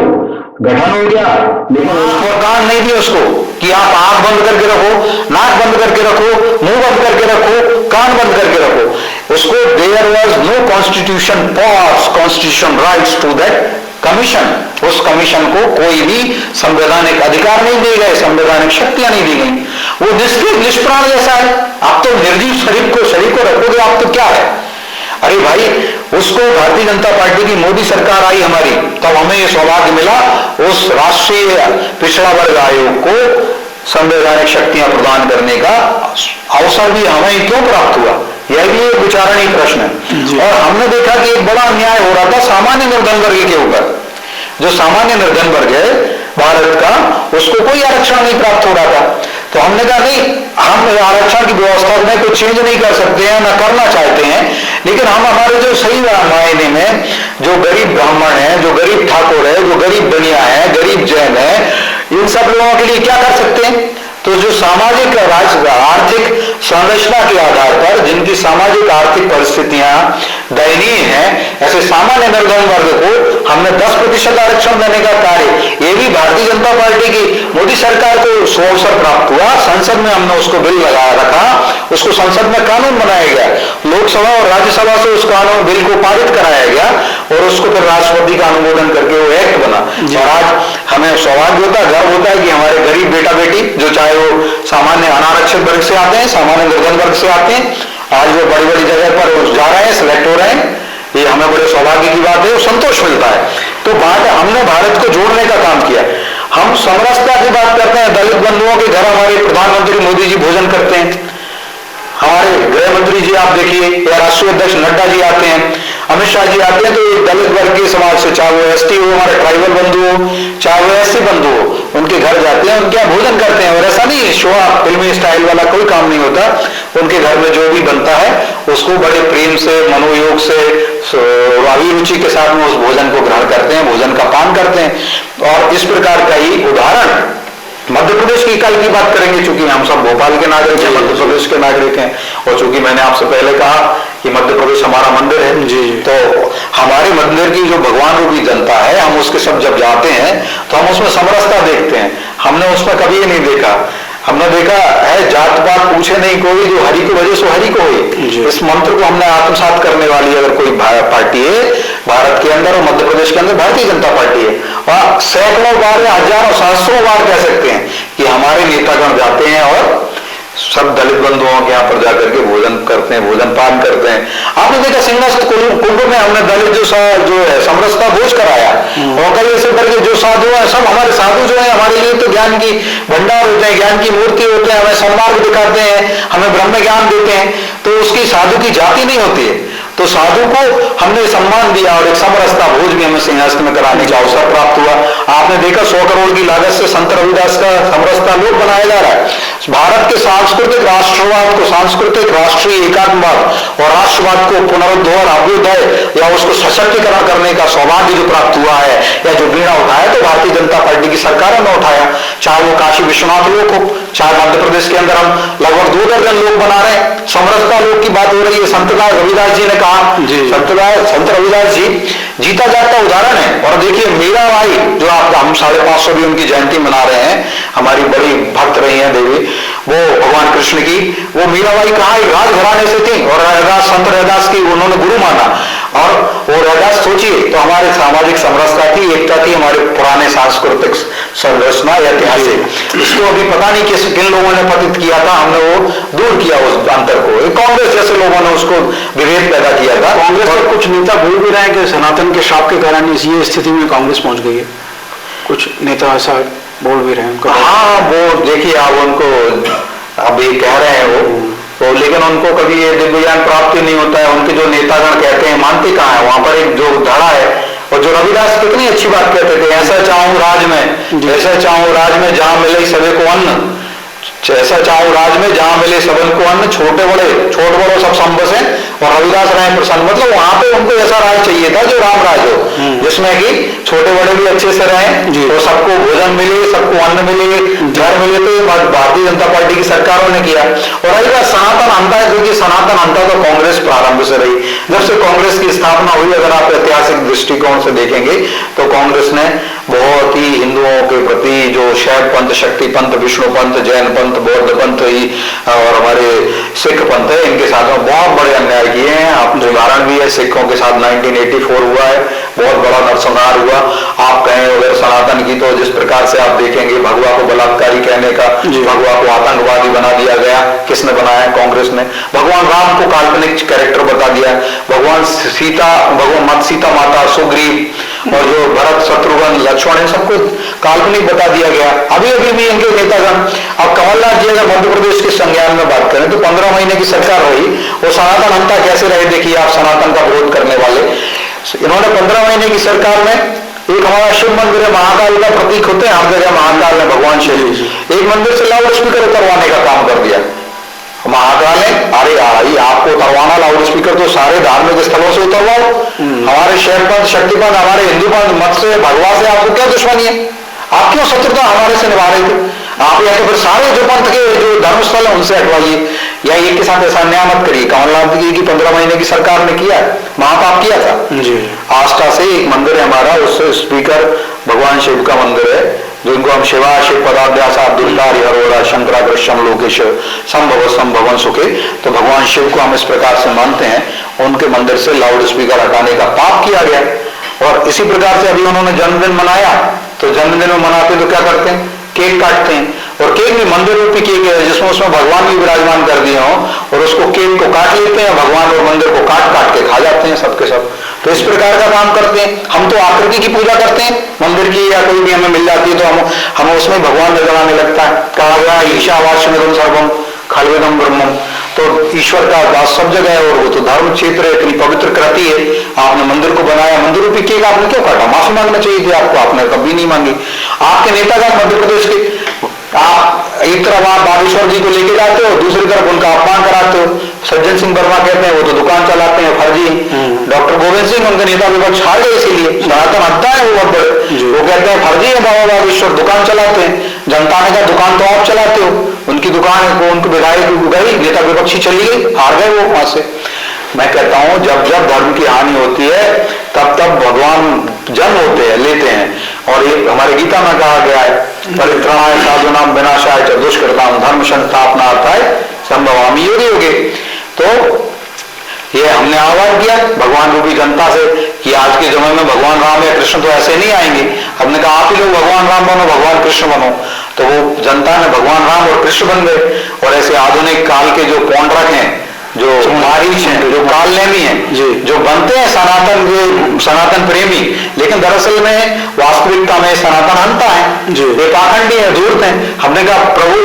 गठन हो गया, लेकिन उसको काम नहीं दिया उसको कि आप आंख बंद करके रखो, नाक बंद करके रखो, मुंह बंद करके रखो, कान बंद करके रखो। उसको there was no constitution powers, constitution rights to that commission. उस कमीशन को कोई भी संवैधानिक अधिकार नहीं दिए गए, संवैधानिक शक्तियां नहीं दी गई। वो निष्प्राण जैसा है। आप तो निर्जीव शरीर को रखोगे, आप तो क्या है? अरे भाई, उसको भारतीय जनता पार्टी की मोदी सरकार आई हमारी, तब हमें यह सौभाग्य मिला उस राष्ट्रीय पिछड़ा वर्ग आयोग को संवैधानिक शक्तियां प्रदान करने का अवसर भी हमें क्यों प्राप्त हुआ? यह भी एक विचारणीय प्रश्न है। और हमने देखा कि एक बड़ा अन्याय हो रहा था सामान्य निर्धन वर्ग के ऊपर। जो सामान्य निर्धन वर्ग है भारत का, उसको कोई आरक्षण नहीं प्राप्त हो रहा था। तो हमने कहा नहीं, हम आरक्षण की व्यवस्था में कुछ चेंज नहीं कर सकते हैं, न करना चाहते हैं, लेकिन हम हमारे जो सही मायने में जो गरीब ब्राह्मण है, जो गरीब ठाकुर है, जो गरीब बनिया है, गरीब जैन है, इन सब लोगों के लिए क्या कर सकते हैं? तो जो सामाजिक आर्थिक संरचना के आधार पर जिनकी सामाजिक आर्थिक परिस्थितियां दयनीय हैं, ऐसे सामान्य निर्धन वर्ग को हमने 10% आरक्षण देने का कार्य, ये भी भारतीय जनता पार्टी की मोदी सरकार को अवसर प्राप्त हुआ। संसद में हमने उसको बिल लगाया रखा, उसको संसद में कानून बनाया गया, लोकसभा और राज्यसभा से उस कानून बिल को पारित कराया गया और उसको फिर राष्ट्रपति का अनुमोदन करके वो एक्ट बना। और आज हमें सौभाग्य होता है, गर्व होता है कि हमारे गरीब बेटा बेटी, जो चाहे वो सामान्य अनारक्षित वर्ग से आते हैं, सामान्य निर्धन वर्ग से आते हैं, आज वो बड़ी बड़ी जगह पर जा रहे हैं, सिलेक्ट हो रहे हैं। ये हमें बड़े सौभाग्य की बात है, संतोष मिलता है। तो बात, हमने भारत को जोड़ने का काम किया। हम समरसता की बात करते हैं, दलित बंधुओं के घर हमारे प्रधानमंत्री मोदी जी भोजन करते हैं, हमारे गृह मंत्री जी आप देखिए, या राष्ट्रीय अध्यक्ष नड्डा जी आते हैं, अमित शाह जी आते हैं, तो ये दलित वर्ग के समाज से, चाहे वो एसटी हो, हमारे ट्राइबल बंधु हो, चाहे वो एससी बंधु हो, उनके घर जाते हैं, उनके यहाँ भोजन करते हैं। और ऐसा नहीं शो फिल्मी स्टाइल वाला कोई काम नहीं होता, उनके घर में जो भी बनता है उसको बड़े प्रेम से, मनोयोग से, अभिरुचि के साथ में उस भोजन को ग्रहण करते हैं, भोजन का पान करते हैं। और इस प्रकार का ही उदाहरण मध्य प्रदेश की कल की बात करेंगे, चूंकि हम सब भोपाल के नागरिक हैं, मध्य प्रदेश के नागरिक हैं, और चूंकि मैंने आपसे पहले कहा कि मध्य प्रदेश हमारा मंदिर है जी, तो हमारे मंदिर की जो भगवान रूपी जनता है, हम उसके सब जब जाते हैं तो हम उसमें समरसता देखते हैं। हमने उसमें कभी नहीं देखा, हमने देखा है जात पात पूछे नहीं कोई, जो हरि को भजे सो हरि को होए। इस मंत्र को हमने आत्मसात करने वाली अगर कोई पार्टी है भारत के अंदर और मध्य प्रदेश के अंदर, भारतीय जनता पार्टी है। और सैकड़ों बार या हजारों सहस्रों बार कह सकते हैं कि हमारे नेतागण जाते हैं और सब दलित बंधुओं के यहाँ पर जाकर के भोजन करते हैं, भोजन पान करते हैं। आपने देखा सिंहस्थ कुंभ में हमने दलित जो है समरसता भोज कराया, और कई ऐसे करके जो साधु हैं, सब हमारे साधु जो है हमारे लिए तो ज्ञान की भंडार होते हैं, ज्ञान की मूर्ति होते हैं, हमें सन्मार्ग दिखाते हैं, हमें ब्रह्म ज्ञान देते हैं। तो उसकी साधु की जाति नहीं होती है, तो साधु को हमने सम्मान दिया और एक समरसता भोज भी हमें सिंहस्थ में कराने का अवसर प्राप्त हुआ। आपने देखा 100 करोड़ की लागत से संत रविदास का समरसता लोक बनाया जा रहा है। भारत के सांस्कृतिक राष्ट्रवाद को, सांस्कृतिक राष्ट्रीय एकात्मवाद और राष्ट्रवाद को पुनरुद्धार, अभ्युदय या उसको सशक्तिकरण करने का सौभाग्य जो प्राप्त हुआ है, या जो बीड़ा उठाया, तो भारतीय जनता पार्टी की सरकारों ने उठाया। चाहे वो काशी विश्वनाथ लोक हो, चाहे मध्य प्रदेश के अंदर हम लगभग 2 दर्जन लोग बना रहे हैं। समरसता लोक की बात हो रही है, संत रविदास जी ने कहा, संत रविदास जी जीता जागता उदाहरण है। और देखिए मीराबाई, जो आप हम 550 भी उनकी जयंती मना रहे हैं, हमारी बड़ी भक्त रही है देवी, वो भगवान कृष्ण की, वो मीराबाई कहाँ एक राजघराने से थी, और रविदास, संत रविदास की उन्होंने गुरु माना। और वो रविदास सोचिए तो हमारे सामाजिक समरसता थी, एकता थी, हमारे पुराने सांस्कृतिक संरचना, ऐतिहासिक, इसको अभी पता नहीं किन लोगों ने पतित किया था, हमने वो दूर किया उस अंतर को। कांग्रेस जैसे लोगों ने उसको विभेद पैदा किया था। कांग्रेस और कुछ नेता बोल भी रहे हैं कि सनातन के श्राप के कारण ये स्थिति में कांग्रेस पहुंच गई है, कुछ नेता ऐसा बोल भी रहे हैं। हाँ, वो देखिए आप उनको अभी कह रहे हैं वो, तो लेकिन उनको कभी ये दिव्य ज्ञान प्राप्त नहीं होता है। उनके जो नेतागण कहते हैं, मानते कहाँ है, वहां पर एक जो धड़ा है, और जो रविदास कितनी अच्छी बात कहते थे, ऐसा चाहूं राज में, ऐसा चाहूं राज में जहां मिले सभी को अन्न, ऐसा चाहूं राज में जहां मिले सबको अन्न, छोटे बड़े छोट बड़ो सब संबस है, और रविदास रहे प्रसन्न। मतलब वहां पे उनको ऐसा राज चाहिए था जो राम राज हो, जिसमें कि छोटे बड़े भी अच्छे से रहें, तो सबको भोजन मिले, सबको अन्न मिले, घर मिले। तो भारतीय जनता पार्टी की सरकारों ने किया। और रही बात सनातन अंता है, क्योंकि सनातन अंता तो कांग्रेस प्रारंभ से रही, जब से कांग्रेस की स्थापना हुई, अगर आप ऐतिहासिक दृष्टिकोण से देखेंगे तो कांग्रेस ने बहुत ही हिंदुओं के प्रति जो शैव पंथ, शक्ति पंथ, विष्णु पंथ, जैन पंथ, बौद्ध पंथ और हमारे सिख पंथ है, इनके साथ में बहुत बड़े अन्याय किए हैं। आप उदाहरण भी है, सिखों के साथ 1984 हुआ है, बहुत बड़ा नरसंहार हुआ। आप कहें अगर सनातन की, तो जिस प्रकार से आप देखेंगे भगवा को बलात्कारी कहने का, भगवा को आतंकवादी बना दिया गया, किसने बनाया? कांग्रेस ने। भगवान राम को काल्पनिक कैरेक्टर बता दिया, भगवान सीता माता, सुग्रीव और जो भरत, शत्रुघ्न, लक्ष्मण, इन सबको काल्पनिक बता दिया गया। अभी अभी भी इनके नेतागण, अब कमलनाथ जी अगर मध्य प्रदेश के संज्ञान में बात करें तो 15 महीने की सरकार रही, वो सनातन अंता कैसे रहे? देखिए आप, सनातन का विरोध करने वाले, इन्होंने 15 महीने की सरकार में एक हमारा शिव मंदिर है, महाकाल का प्रतीक होते हैं, हर जगह महाकाल है, भगवान शिव, एक मंदिर से लाउड स्पीकर उतरवाने का काम कर दिया। महाकाल है, अरे आपको उतरवाना लाउड स्पीकर तो सारे धार्मिक स्थलों से उतरवाओ, हमारे शैव पंथ, शक्ति पंथ, हमारे हिंदू पंथ मत से, भगवा से आपको क्या दुश्मनी है? आप क्यों शत्रुता हमारे से निभा रहे थे? आप या तो फिर सारे जो पंथ के जो धर्मस्थल है उनसे हटवाइए, या एक के साथ ऐसा अन्याय मत करिए। कमलनाथ जी की 15 महीने की सरकार ने किया, महापाप किया था जी। आस्था से एक मंदिर है हमारा, उससे स्पीकर भगवान शिव का मंदिर है, जिनको हम शिवा शिव पदाध्यास दुर्गा हरिहरोरा शंकराकृष्ण लोकेश संभव संभवन सुखे, तो भगवान शिव को हम इस प्रकार से मानते हैं। उनके मंदिर से लाउड स्पीकर हटाने का पाप किया गया। और इसी प्रकार से अभी उन्होंने जन्मदिन मनाया, तो जन्मदिन में मनाते तो क्या करते हैं, केक काटते हैं, और केक भी मंदिर रूपी केक है जिसमें उसमें भगवान भी विराजमान कर दिए हों, और उसको केक को काट लेते हैं, भगवान और मंदिर को काट काट के खा जाते हैं सबके सब। तो इस प्रकार का काम करते हैं। हम तो आकृति की पूजा करते हैं मंदिर की, या कोई भी हमें मिल जाती है तो हम उसमें भगवान नजर आने लगता है। कहा गया ईशावास्यमिदं सर्वम खल्विदं ब्रह्मम, तो ईश्वर का वास सब जगह है, और वो तो धर्म क्षेत्र है, इतनी पवित्र कृति है। आपने मंदिर को बनाया, मंदिर रूपी केक आपने क्यों काटा? माफी मांगना चाहिए थी आपको, आपने कभी नहीं मांगी। आपके नेतागण मध्य प्रदेश के, आप एक तरफ आप बागेश्वर जी को लेके जाते हो, दूसरी तरफ उनका अपमान कराते हो। सज्जन सिंह वर्मा कहते हैं वो तो दुकान चलाते हैं फर्जी, डॉक्टर गोविंद सिंह उनके नेता विपक्ष हार गए, इसीलिए सनातन हत्या है वो बहुत बड़े, वो कहते हैं फर्जी है बाबा बागेश्वर, दुकान चलाते हैं। जनता ने कहा दुकान तो आप चलाते हो, उनकी दुकान है, वो उनके विधायक गई, नेता विपक्षी चली गई, हार गए वो वहां से। मैं कहता हूं जब जब धर्म की हानि होती है तब तब भगवान जन्म होते हैं, लेते हैं। और ये हमारे गीता में कहा गया है, परित्राणाय साधूनां विनाशाय च दुष्कृतां धर्म संस्थापनार्थाय संभवामि युगे युगे। तो ये हमने आह्वान किया भगवान रूपी जनता से कि आज के समय में भगवान राम या कृष्ण तो ऐसे नहीं आएंगे। हमने कहा आप ही लोग भगवान राम बनो, भगवान कृष्ण बनो। तो वो जनता ने भगवान राम और कृष्ण बन गए। और ऐसे आधुनिक काल के जो पौंड्रक हैं, जो मारीच हैं, जो कालनेमी हैं, जो बनते हैं सनातन प्रेमी, लेकिन दरअसल में वास्तविकता में सनातन हंता है, वे पाखंडी है, धूर्त हैं। हमने कहा प्रभु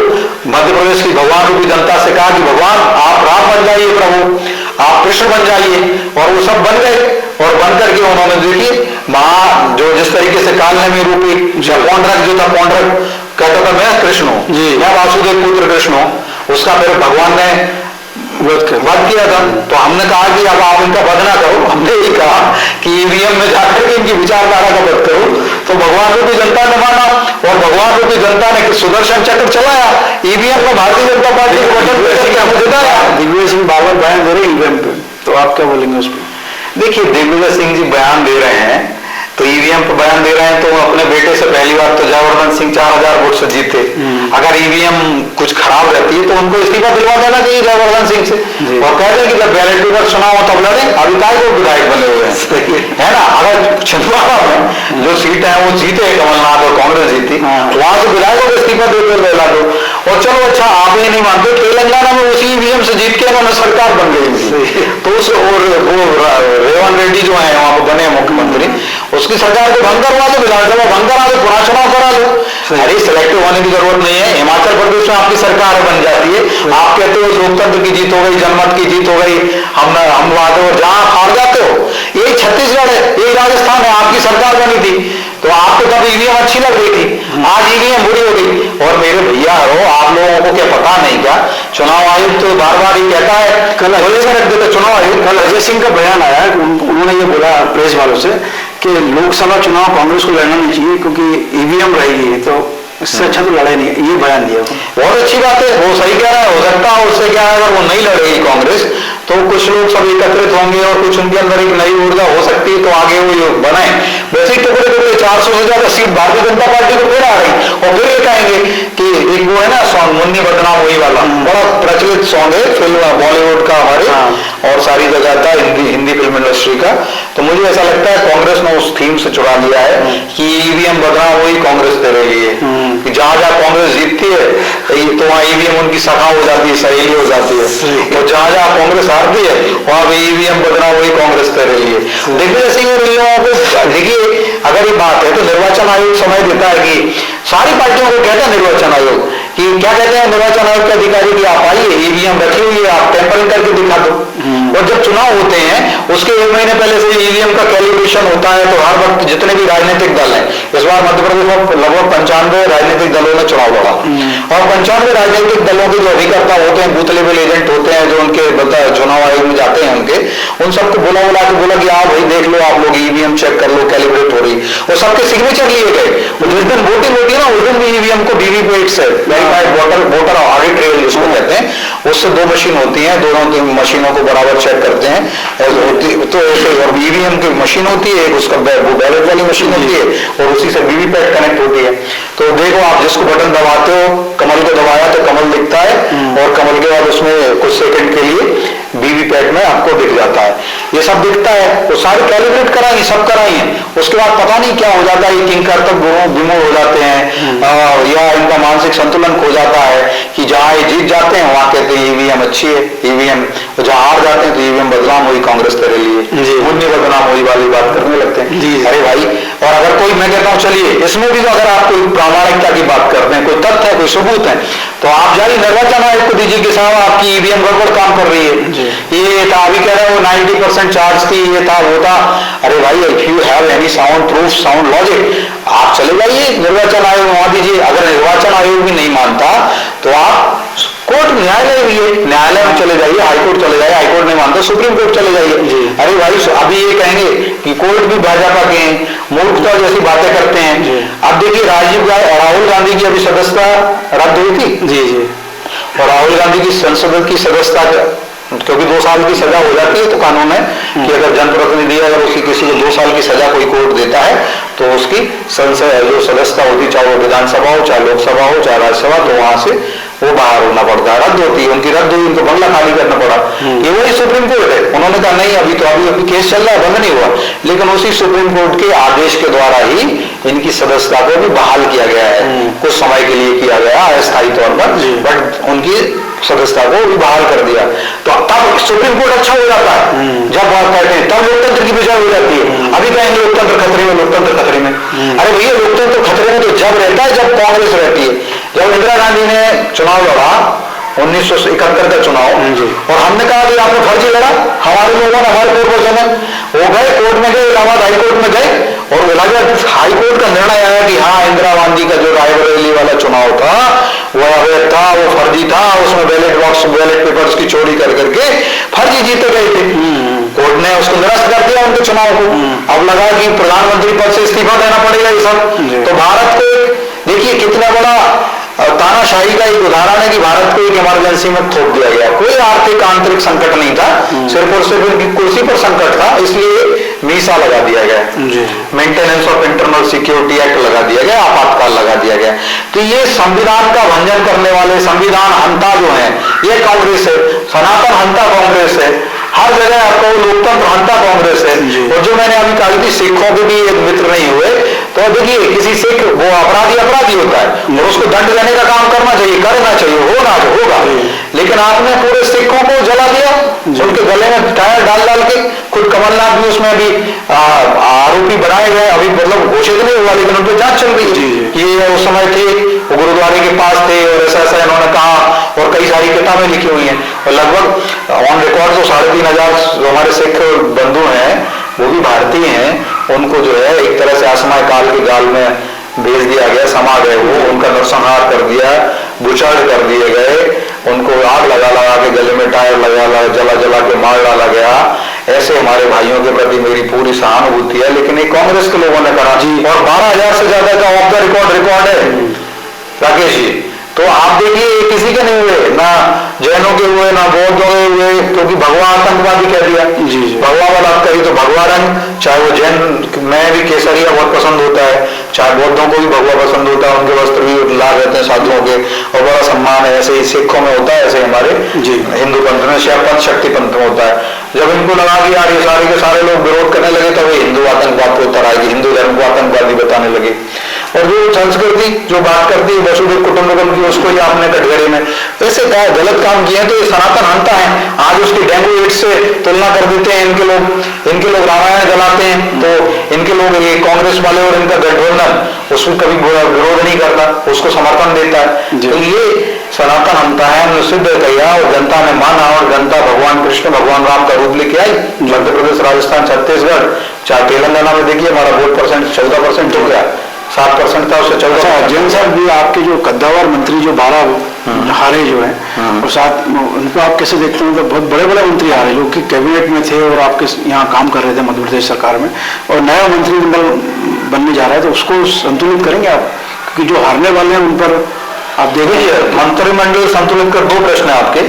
मध्य प्रदेश की भगवान रूपी जनता से कहा कि भगवान आप राम बन जाइए, प्रभु आप कृष्ण बन जाइए, और वो सब बन गए। और बन करके उन्होंने देखिए महा जो जिस तरीके से कालनेमी रूपी पौंड्रक जो था, पौंड्रक कहता था मैं कृष्ण हूँ, मैं वासुदेव पुत्र कृष्ण हूँ, उसका फिर भगवान ने वध किया था। तो हमने कहा कि अब आप इनका वध ना करो, हमने यही कहा कि ईवीएम में जाकर के इनकी विचारधारा का वध करो। तो भगवान रूपी जनता ने माना, और भगवान रूपी जनता ने सुदर्शन चक्र चलाया, ईवीएम में भारतीय जनता पार्टी को हमें जिताया। दिग्विजय सिंह बाबर बयान दे रहे ईवीएम पे, तो आप क्या बोलेंगे उस पर? देखिए दिग्विजय सिंह जी बयान दे रहे हैं, तो ईवीएम पर बयान दे रहे हैं, तो अपने बेटे से पहली बार तो जयवर्धन सिंह 4000 वोट से जीते। अगर ईवीएम कुछ खराब रहती है तो उनको इस्तीफा दिलवा देना चाहिए जयवर्धन सिंह से, और कह दें कि जब बैलेट पेपर चुनाव हो तब लड़े, अभी काय को विधायक बने हुए हैं, है ना। अगर छिंदवाड़ा में जो सीट है वो जीते कमलनाथ और कांग्रेस जीती, वहां से विधायकों को इस्तीफा देकर दिला दो। और चलो अच्छा आप ये नहीं मानते, तेलंगाना में उसी ईवीएम से जीत के उन्होंने सरकार बन गई, तो उस और वो रेवंत रेड्डी जो है वहां पर बने मुख्यमंत्री, उसकी सरकार को भंग करवा दो, विधानसभा भंग करा दो, पुनः चुनाव करा दो। अरे सिलेक्टिव होने की जरूरत नहीं है। हिमाचल प्रदेश में आपकी सरकार बन जाती है, आप कहते हो लोकतंत्र की जीत हो गई, जनमत की जीत हो गई, हम वादे हो, जहां हार जाते हो। यही छत्तीसगढ़ है, यही राजस्थान है, आपकी सरकार बनी थी तो आपको तब ईवीएम अच्छी लग रही थी, आज ईवीएम बुरी हो गई। और मेरे भैया हो, आप लोगों को क्या पता नहीं क्या, चुनाव आयोग तो बार बार ही कहता है, कल रख देते चुनाव आयोग। कल अजय सिंह का बयान आया, उन्होंने ये बोला प्रेस वालों से कि लोकसभा चुनाव कांग्रेस को लड़ना नहीं चाहिए क्योंकि ईवीएम रहेगी, तो इससे अच्छा तो लड़ाई नहीं है। ये बयान दिया, बहुत अच्छी बात है, वो सही कह रहा है। हो सकता है उससे क्या है, अगर वो नहीं लड़ेगी कांग्रेस तो कुछ लोग सब एकत्रित होंगे और कुछ उनके अंदर एक नई ऊर्जा हो सकती है, तो आगे वो बनाए। वैसे ही टुकड़े टुकड़े 400 से ज्यादा सीट भारतीय जनता पार्टी को फिर आ रही, और फिर ये कहेंगे कि एक वो है ना सॉन्ग मुन्नी बदनाम हुई वाला, बड़ा प्रचलित सॉन्ग है फिल्म बॉलीवुड का हमारे, और सारी जगह था हिंदी फिल्म इंडस्ट्री का। तो मुझे ऐसा लगता है कांग्रेस ने उस थीम से चुरा लिया है कि ईवीएम बदनाम हुई कांग्रेस तेरे लिए, कि जहां जहां कांग्रेस जीतती है तो वहां ईवीएम उनकी सखा हो जाती है, सहेली हो जाती है, और जहां जहां कांग्रेस हारती है वहां पे ईवीएम बदनाम हुई कांग्रेस तेरे लिए। दिग्विजय सिंह और इन लोगों को देखिए, अगर ये बात है तो निर्वाचन आयोग समय देता है कि सारी पार्टियों को कहता है निर्वाचन आयोग कि क्या कहते हैं निर्वाचन आयोग के अधिकारी कि आप आइए, ईवीएम रखी हुई है, आप टेम्परिंग करके दिखा दो। और जब चुनाव होते हैं उसके 1 महीने पहले से ईवीएम का कैलिब्रेशन होता है, तो हर वक्त जितने भी राजनीतिक दल हैं, इस बार मध्य प्रदेश में लगभग 95 राजनीतिक दलों ने चुनाव लड़ा, और 95 राजनीतिक दलों के जो अभिकर्ता होते हैं, बूथ लेवल एजेंट होते हैं, जो उनके चुनाव आयोग में जाते हैं उन सबको बुला के बोला कि आप भाई देख लो, आप लोग ईवीएम चेक कर लो, कैलिब्रेट हो रही। और सबके सिग्नेचर लिए गए। और जिस दिन वोटिंग होती है ना, उस दिन भी ईवीएम को वीवीपैट से, वेरीफाइड वोटर ऑडिट ट्रेल जिसको कहते हैं, उससे 2 मशीन होती है, दोनों मशीनों को बराबर चेक करते हैं। तो ऐसे और ईवीएम की मशीन होती है, एक उसका बैलेट वाली मशीन होती है, और उसी से वीवीपैट कनेक्ट होती है। तो देखो आप जिसको बटन दबाते हो, कमल को दबाया तो कमल दिखता है, और कमल के बाद उसमें कुछ सेकंड के लिए वीवीपैट में आपको दिख जाता है, ये सब दिखता है। वो सारे कैलकुलेट कराएंगे, सब कराएंगे, उसके बाद पता नहीं क्या हो जाता है, किंकर तक विमोह हो जाते हैं, या इनका मानसिक संतुलन खो जाता है कि जहां ये जीत जाते हैं वहां कहते हैं ईवीएम अच्छी है, ईवीएम, जहां हार जाते हैं तो ईवीएम बदनाम हुई कांग्रेस तेरे लिए, मुन्नी बदनाम हुई वाली बात करने लगते हैं। अरे भाई, और अगर कोई, मैं कहता हूं चलिए इसमें भी तो अगर आप कोई प्रामाणिकता की बात करते हैं, कोई तथ्य है, कोई सबूत है, तो आप जाइए निर्वाचन आयोग को दीजिए कि साहब आपकी ईवीएम गड़बड़ काम कर रही है, ये था, अभी कह रहे हो 90% चार्ज थी, ये था, वो था। अरे भाई, if you have any sound proof, sound logic, आप चले जाइए निर्वाचन आयोग में दीजिए। अगर निर्वाचन आयोग भी नहीं मानता तो आप कोर्ट, न्यायालय भी है, न्यायालय में चले जाइए, हाईकोर्ट चले जाइए, हाईकोर्ट नहीं मानता सुप्रीम कोर्ट चले जाइए। अरे भाई, अभी ये कहेंगे कि कोर्ट भी भाजपा के हैं, मूर्खता जैसी बातें करते हैं। अब देखिए राहुल गांधी की अभी सदस्यता रद्द हुई थी, और राहुल गांधी की संसद की सदस्यता, क्योंकि 2 साल की सजा हो जाती है, तो कानून है कि अगर जनप्रतिनिधि अगर उसकी किसी को 2 साल की सजा कोई कोर्ट देता है तो उसकी संसद जो सदस्यता होती, चाहे वो विधानसभा हो, चाहे लोकसभा हो, चाहे राज्यसभा, तो वहां से वो बाहर होना पड़ता है, रद्द होती है, उनकी रद्द हुई, उनको बंगला खाली करना पड़ा। ये वही सुप्रीम कोर्ट है, उन्होंने कहा नहीं, अभी तो अभी केस चल रहा है, बंद नहीं हुआ, लेकिन उसी सुप्रीम कोर्ट के आदेश के द्वारा ही इनकी सदस्यता को भी बहाल किया गया है, कुछ समय के लिए किया गया अस्थायी तौर पर, बट उनकी सदस्यता को भी बहाल कर दिया। तो तब सुप्रीम कोर्ट अच्छा हो जाता है, जब बात करते हैं तब लोकतंत्र की विजय हो जाती है। अभी कहेंगे लोकतंत्र खतरे में, लोकतंत्र खतरे में, अरे भैया लोकतंत्र खतरे में तो जब रहता है जब कांग्रेस रहती है। जब इंदिरा गांधी ने चुनाव लड़ा 1971 का चुनाव, और हमने कहा कि आपने फर्जी लड़ा, हमारे लोगों ने, हमारे पूर्वजों ने, वो गए कोर्ट में, गए इलाहाबाद हाईकोर्ट में गए, और हाईकोर्ट का निर्णय आया कि हाँ, इंदिरा गांधी का जो रायबरेली वाला चुनाव था वो अवैध था, वो फर्जी था, उसमें बैलेट बॉक्स, बैलेट पेपर्स की चोरी कर करके फर्जी जीते गए थे। कोर्ट ने उसको निरस्त कर दिया उनके चुनाव को। अब लगा कि प्रधानमंत्री पद से इस्तीफा देना पड़ेगा ये सब। तो भारत को देखिए कितना बड़ा तानाशाही का एक उदाहरण है कि भारत को एक इमरजेंसी में थोप दिया गया। कोई आर्थिक आंतरिक संकट नहीं था, सिर्फ और सिर्फ उनकी कुर्सी पर संकट था, इसलिए मीसा लगा दिया गया, maintenance of internal security act लगा दिया गया, आपातकाल लगा दिया गया। तो ये संविधान का भंजन करने वाले संविधान हंता जो है ये कांग्रेस है, सनातन हंता कांग्रेस है, हर जगह आपको लोकतंत्र हंता कांग्रेस है। और जो मैंने अभी कहा थी सिखों के भी एक मित्र नहीं हुए, तो देखिए किसी सिख वो अपराधी होता है और उसको दंड देने का काम करना चाहिए, करना चाहिए, होगा, लेकिन आपने पूरे सिखों को जला दिया, उनके गले में टायर डाल के। खुद कमलनाथ भी उसमें भी आरोपी बनाए गए, अभी मतलब घोषित नहीं हुआ, लेकिन उन पर जांच चल रही है। ये उस समय थे, वो गुरुद्वारे के पास थे और ऐसा इन्होंने कहा, और कई सारी किताबें लिखी हुई हैं, और लगभग ऑन रिकॉर्ड तो 3500 जो हमारे सिख बंधु हैं वो भी भारतीय हैं, उनको जो है एक तरह से आसमाई काल के गाल में भेज दिया गया, समा गए, वो उनका नरसंहार कर दिया, बुचाड़ कर दिए गए, उनको आग लगा के गले में टायर जला के मार डाला गया। ऐसे हमारे भाइयों के प्रति मेरी पूरी सहानुभूति है, लेकिन एक कांग्रेस के लोगों ने करा, और 12,000 से ज्यादा का ऑफ द रिकॉर्ड है राकेश जी। तो आप देखिए किसी के नहीं हुए, ना जैनों के हुए, ना बौद्धों के हुए, क्योंकि भगवा आतंकवादी कह दिया, भगवा वाला करी तो भगवा रंग, चाहे वो जैन में भी केसरिया बहुत पसंद होता है, चाहे बौद्धों को भी भगवा पसंद होता है, उनके वस्त्र भी लाल रहते हैं साधुओं के, और बड़ा सम्मान है। ऐसे ही सिखों में होता है, ऐसे हमारे हिंदू पंथ में, पंथ शक्ति पंथ में होता है। जब इनको लगा कि यार ये सारे के सारे लोग विरोध करने लगे, तो वे हिंदू आतंकवाद को उतर आएगी, हिंदू धर्म को आतंकवादी बताने लगे। और जो संस्कृति जो बात करती है वसुधैव कुटुंबकम की, उसको ही आपने कटघरे में ऐसे गलत काम किए हैं, तो ये सनातन हंता है। आज उसकी डेंगू एड्स से तुलना कर देते हैं इनके लोग रामायण जलाते हैं, तो इनके लोग ये कांग्रेस वाले और इनका गठबंधन उसको कभी विरोध नहीं करता, उसको समर्थन देता है। तो ये सनातन हंता है, हमने सिद्ध किया और जनता ने माना, और जनता भगवान कृष्ण भगवान राम का रूप लेके आई। मध्य प्रदेश, राजस्थान, छत्तीसगढ़, चाहे तेलंगाना में देखिए हमारा वोट परसेंट 14% हो गया, 7% था उससे 14%। जैन साहब भी आपके जो कद्दावर मंत्री जो 12 हारे जो हैं, और साथ उनको आप कैसे देखते हैं? मतलब बहुत बड़े बड़े मंत्री हारे जो कि कैबिनेट में थे और आपके यहाँ काम कर रहे थे मध्य प्रदेश सरकार में, और नया मंत्रिमंडल बनने जा रहा है, तो उसको संतुलित करेंगे आप? क्योंकि जो हारने वाले हैं उन पर आप देखिए, मंत्रिमंडल संतुलित कर, दो प्रश्न है आपके।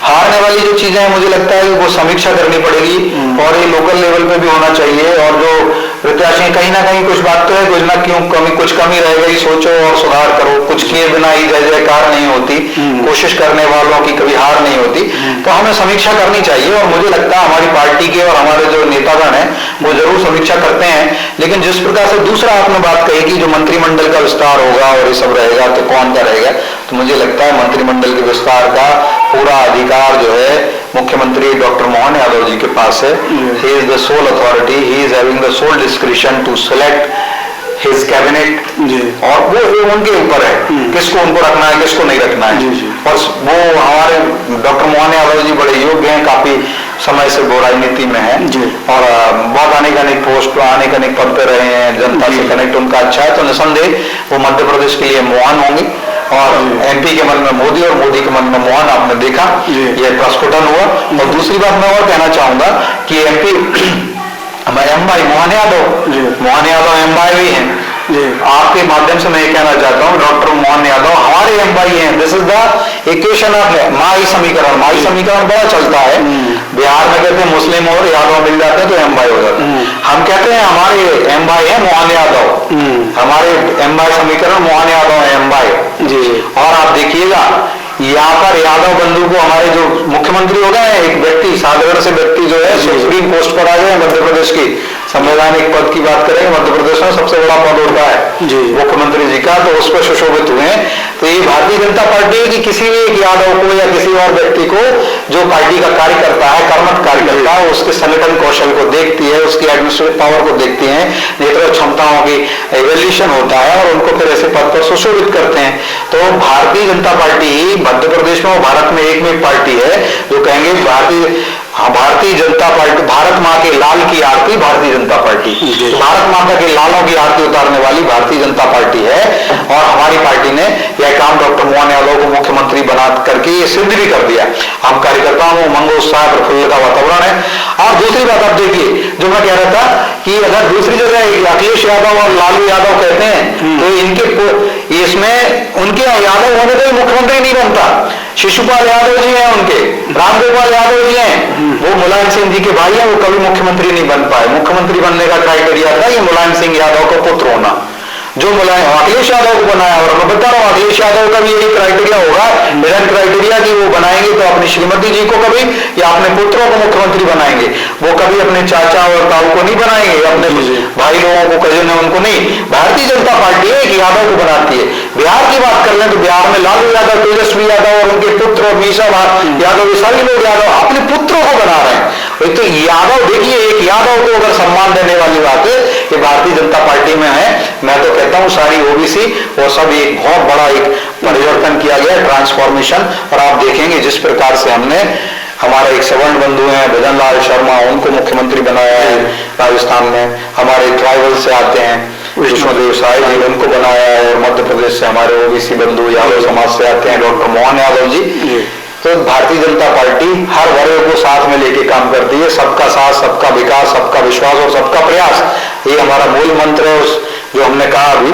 हारने वाली जो चीजें हैं मुझे लगता है कि वो समीक्षा करनी पड़ेगी और ये लोकल लेवल पे भी होना चाहिए। और जो प्रत्याशी कहीं ना कहीं कुछ बात तो है, कुछ ना क्यों कमी, कुछ कमी रह गई, सोचो और सुधार करो। कुछ किए बिना ही जय जयकार नहीं होती, कोशिश करने वालों की कभी हार नहीं होती। तो हमें समीक्षा करनी चाहिए और मुझे लगता है हमारी पार्टी के और हमारे जो नेतागण हैं वो जरूर समीक्षा करते हैं। लेकिन जिस प्रकार से दूसरा आपने बात कही कि जो मंत्रिमंडल का विस्तार होगा और ये सब रहेगा तो कौन का रहेगा, तो मुझे लगता है मंत्रिमंडल के विस्तार का पूरा अधिकार जो है मुख्यमंत्री डॉक्टर मोहन यादव जी के पास है। He is the sole authority, he is having the sole discretion to select his cabinet, और वो उनके ऊपर है किसको उनको रखना है किसको नहीं रखना है। और वो हमारे डॉक्टर मोहन यादव जी बड़े योग्य हैं, काफी समय से वो राजनीति में है और बहुत अनेक पोस्ट अनेक पद पे रहे हैं, जनता से कनेक्ट उनका अच्छा है। तो निसंदेह वो मध्य प्रदेश के लिए मोहन होंगे और एमपी के मन में मोदी और मोदी के मन में मोहन, आपने देखा ये प्रस्फुटन हुआ। और दूसरी बात मैं और कहना चाहूंगा कि MP MY Mohan Yadav MY भी हैं। आपके माध्यम से मैं ये कहना चाहता हूँ डॉक्टर मोहन यादव हमारे एमवाई हैं। This is the equation of my समीकरण बड़ा चलता है। बिहार में कहते हैं मुस्लिम और यादव मिल जाते हैं तो एमवाई हो जाते हैं। हम कहते हैं हमारे एमवाई है मोहन यादव, हमारे एमवाई समीकरण मोहन यादव है एमवाई। और आप देखिएगा यहाँ पर यादव बंधु को हमारे जो मुख्यमंत्री हो गए, एक व्यक्ति साधारण से व्यक्ति जो है सुप्रीम पोस्ट पर आ गए मध्य प्रदेश की। संवैधानिक पद की बात करें, मध्य प्रदेश में सबसे बड़ा पद होता है मुख्यमंत्री जी का, तो उस पर सुशोभित हुए। तो ये भारतीय जनता पार्टी है कि किसी भी एक यादव को या किसी और व्यक्ति को जो पार्टी का कार्य करता है, कर्मठ कार्य करता है, उसके संगठन कौशल को देखती है, उसकी एडमिनिस्ट्रेटिव पावर को देखती है, नेतृत्व क्षमताओं की इवैल्यूएशन होता है और उनको फिर ऐसे पद पर सुशोभित करते हैं। तो भारतीय जनता पार्टी मध्य प्रदेश में और भारत में एकमेव पार्टी है जो कहेंगे भारतीय जनता पार्टी, भारत माँ के लाल की आरती भारतीय जनता पार्टी, तो भारत माता के लालों की आरती उतारने वाली भारतीय जनता पार्टी है। और हमारी पार्टी ने यह काम डॉक्टर मोहन यादव को मुख्यमंत्री बना करके ये सिद्ध भी कर दिया। हम कार्यकर्ताओं में उमंग उत्साह प्रफुल्ल का वातावरण है। और दूसरी बात आप देखिए, जो मैं कह रहा था कि अगर दूसरी जगह अखिलेश यादव और लालू यादव कहते हैं तो इनके इसमें उनके यादव होने पर मुख्यमंत्री नहीं बनता। शिशुपाल यादव जी हैं, उनके रामगोपाल यादव जी हैं, वो मुलायम सिंह जी के भाई हैं, वो कभी मुख्यमंत्री नहीं बन पाए। मुख्यमंत्री बनने का क्राइटेरिया था कि मुलायम सिंह यादव का पुत्र होना, जो मुलायम अखिलेश यादव को बनाया। और मैं बता रहा हूँ अखिलेश यादव का भी यही क्राइटेरिया होगा, मेरा क्राइटेरिया कि वो बनाएंगे तो अपनी श्रीमती जी को कभी या अपने पुत्रों को मुख्यमंत्री बनाएंगे, वो कभी अपने चाचा और ताऊ को नहीं बनाएंगे, अपने भाई लोगों को कजन है उनको नहीं। भारतीय जनता पार्टी एक यादव को बनाती है। बिहार की बात कर लें तो बिहार में लालू यादव, तेजस्वी यादव और उनके पुत्र मीशा यादव, ये सभी लोग यादव अपने पुत्रों को बना रहे हैं। तो यादव देखिए, एक यादव को अगर सम्मान देने वाली बात है ये भारतीय जनता पार्टी में है। मैं तो कहता हूं सारी ओबीसी और सब एक बहुत बड़ा एक परिवर्तन किया गया, ट्रांसफॉर्मेशन। और आप देखेंगे जिस प्रकार से हमने हमारे एक सवर्ण बंधु हैं भजनलाल शर्मा, उनको मुख्यमंत्री बनाया है राजस्थान में, हमारे ट्राइबल से आते हैं विष्णुदेव साय जी, उनको बनाया है, और मध्य प्रदेश से हमारे ओबीसी बंधु यादव समाज से आते हैं डॉक्टर मोहन यादव जी। तो भारतीय जनता पार्टी हर वर्ग को साथ में लेके काम करती है। सबका साथ, सबका विकास, सबका विश्वास और सबका प्रयास, ये हमारा मूल मंत्र है जो हमने कहा अभी।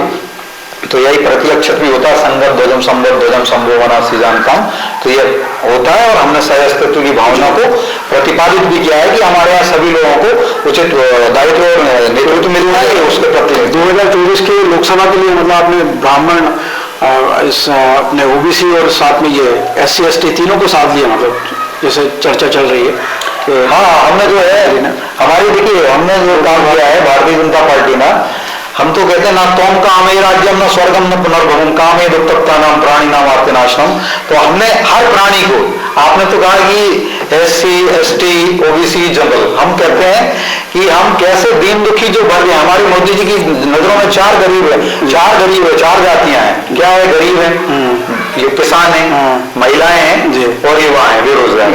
तो यही प्रतिलक्षित भी होता है, संगत ध्वजम संबद्ध ध्वजम संभोवना सीजान काम, तो ये होता है। और हमने सह अस्तित्व की भावना को प्रतिपादित भी किया है कि हमारे यहाँ सभी लोगों को उचित दायित्व और नेतृत्व मिलना है उसके प्रति। 2024 के लोकसभा के लिए मतलब आपने ब्राह्मण इस अपने ओबीसी और साथ में ये SC ST तीनों को साथ लिया, मतलब जैसे चर्चा चल रही है। हाँ, हमने जो है हमारी देखिए हमने जो काम किया है भारतीय जनता पार्टी ना, हम तो कहते हैं ना तोम काम राज्यम न स्वर्गम न पुनर्भवम काम दुक्तप्ता नाम प्राणी नाम आत्मनाशनम। तो हमने हर प्राणी को, आपने तो कहा कि SC ST OBC जनरल, हम कहते हैं कि हम कैसे दीन दुखी जो वर्ग है, हमारी मोदी जी की नजरों में चार गरीब है, चार जातियां हैं। क्या है? गरीब है, ये किसान है, महिलाएं हैं और युवा है बेरोजगार।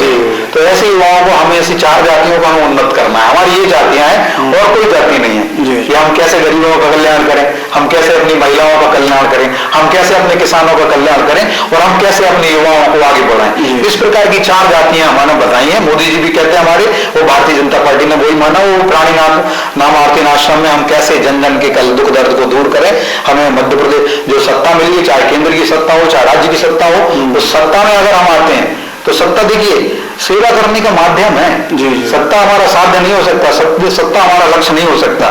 तो ऐसे युवाओं को हमें ऐसी चार जातियों को हम उन्नत करना है। हमारी ये जातियां हैं और कोई जाति नहीं है कि हम कैसे कैसे गरीबों का कल्याण करें, हम कैसे अपनी महिलाओं का कल्याण करें, हम कैसे अपने किसानों का कल्याण करें और हम कैसे अपने युवाओं को आगे बढ़ाएं। इस प्रकार की 4 जातियां हमारे बताई हैं। मोदी जी भी कहते हैं हमारे, वो भारतीय जनता पार्टी ने वही माना, वो प्राणीनाथ नाम आर्थिन आश्रम में हम कैसे जन जन के कल दुख दर्द को दूर करें। हमें मध्य प्रदेश जो सत्ता मिली है, चाहे केंद्र की सत्ता हो चाहे राज्य की सत्ता हो, तो सत्ता में अगर हम आते हैं तो सत्ता देखिए सेवा करने का माध्यम है। जी। सत्ता हमारा साध्य नहीं हो सकता, सत्ता हमारा लक्ष्य नहीं हो सकता।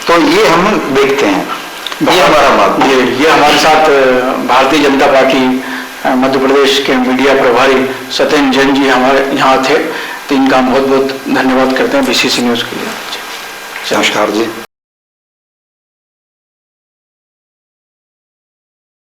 तो ये हम देखते हैं, ये हमारा मत। ये हमारे साथ भारतीय जनता पार्टी मध्य प्रदेश के मीडिया प्रभारी सत्येंद्र जैन जी हमारे यहाँ थे, तो इनका बहुत बहुत धन्यवाद करते हैं बीसीसी न्यूज के लिए। नमस्कार जी।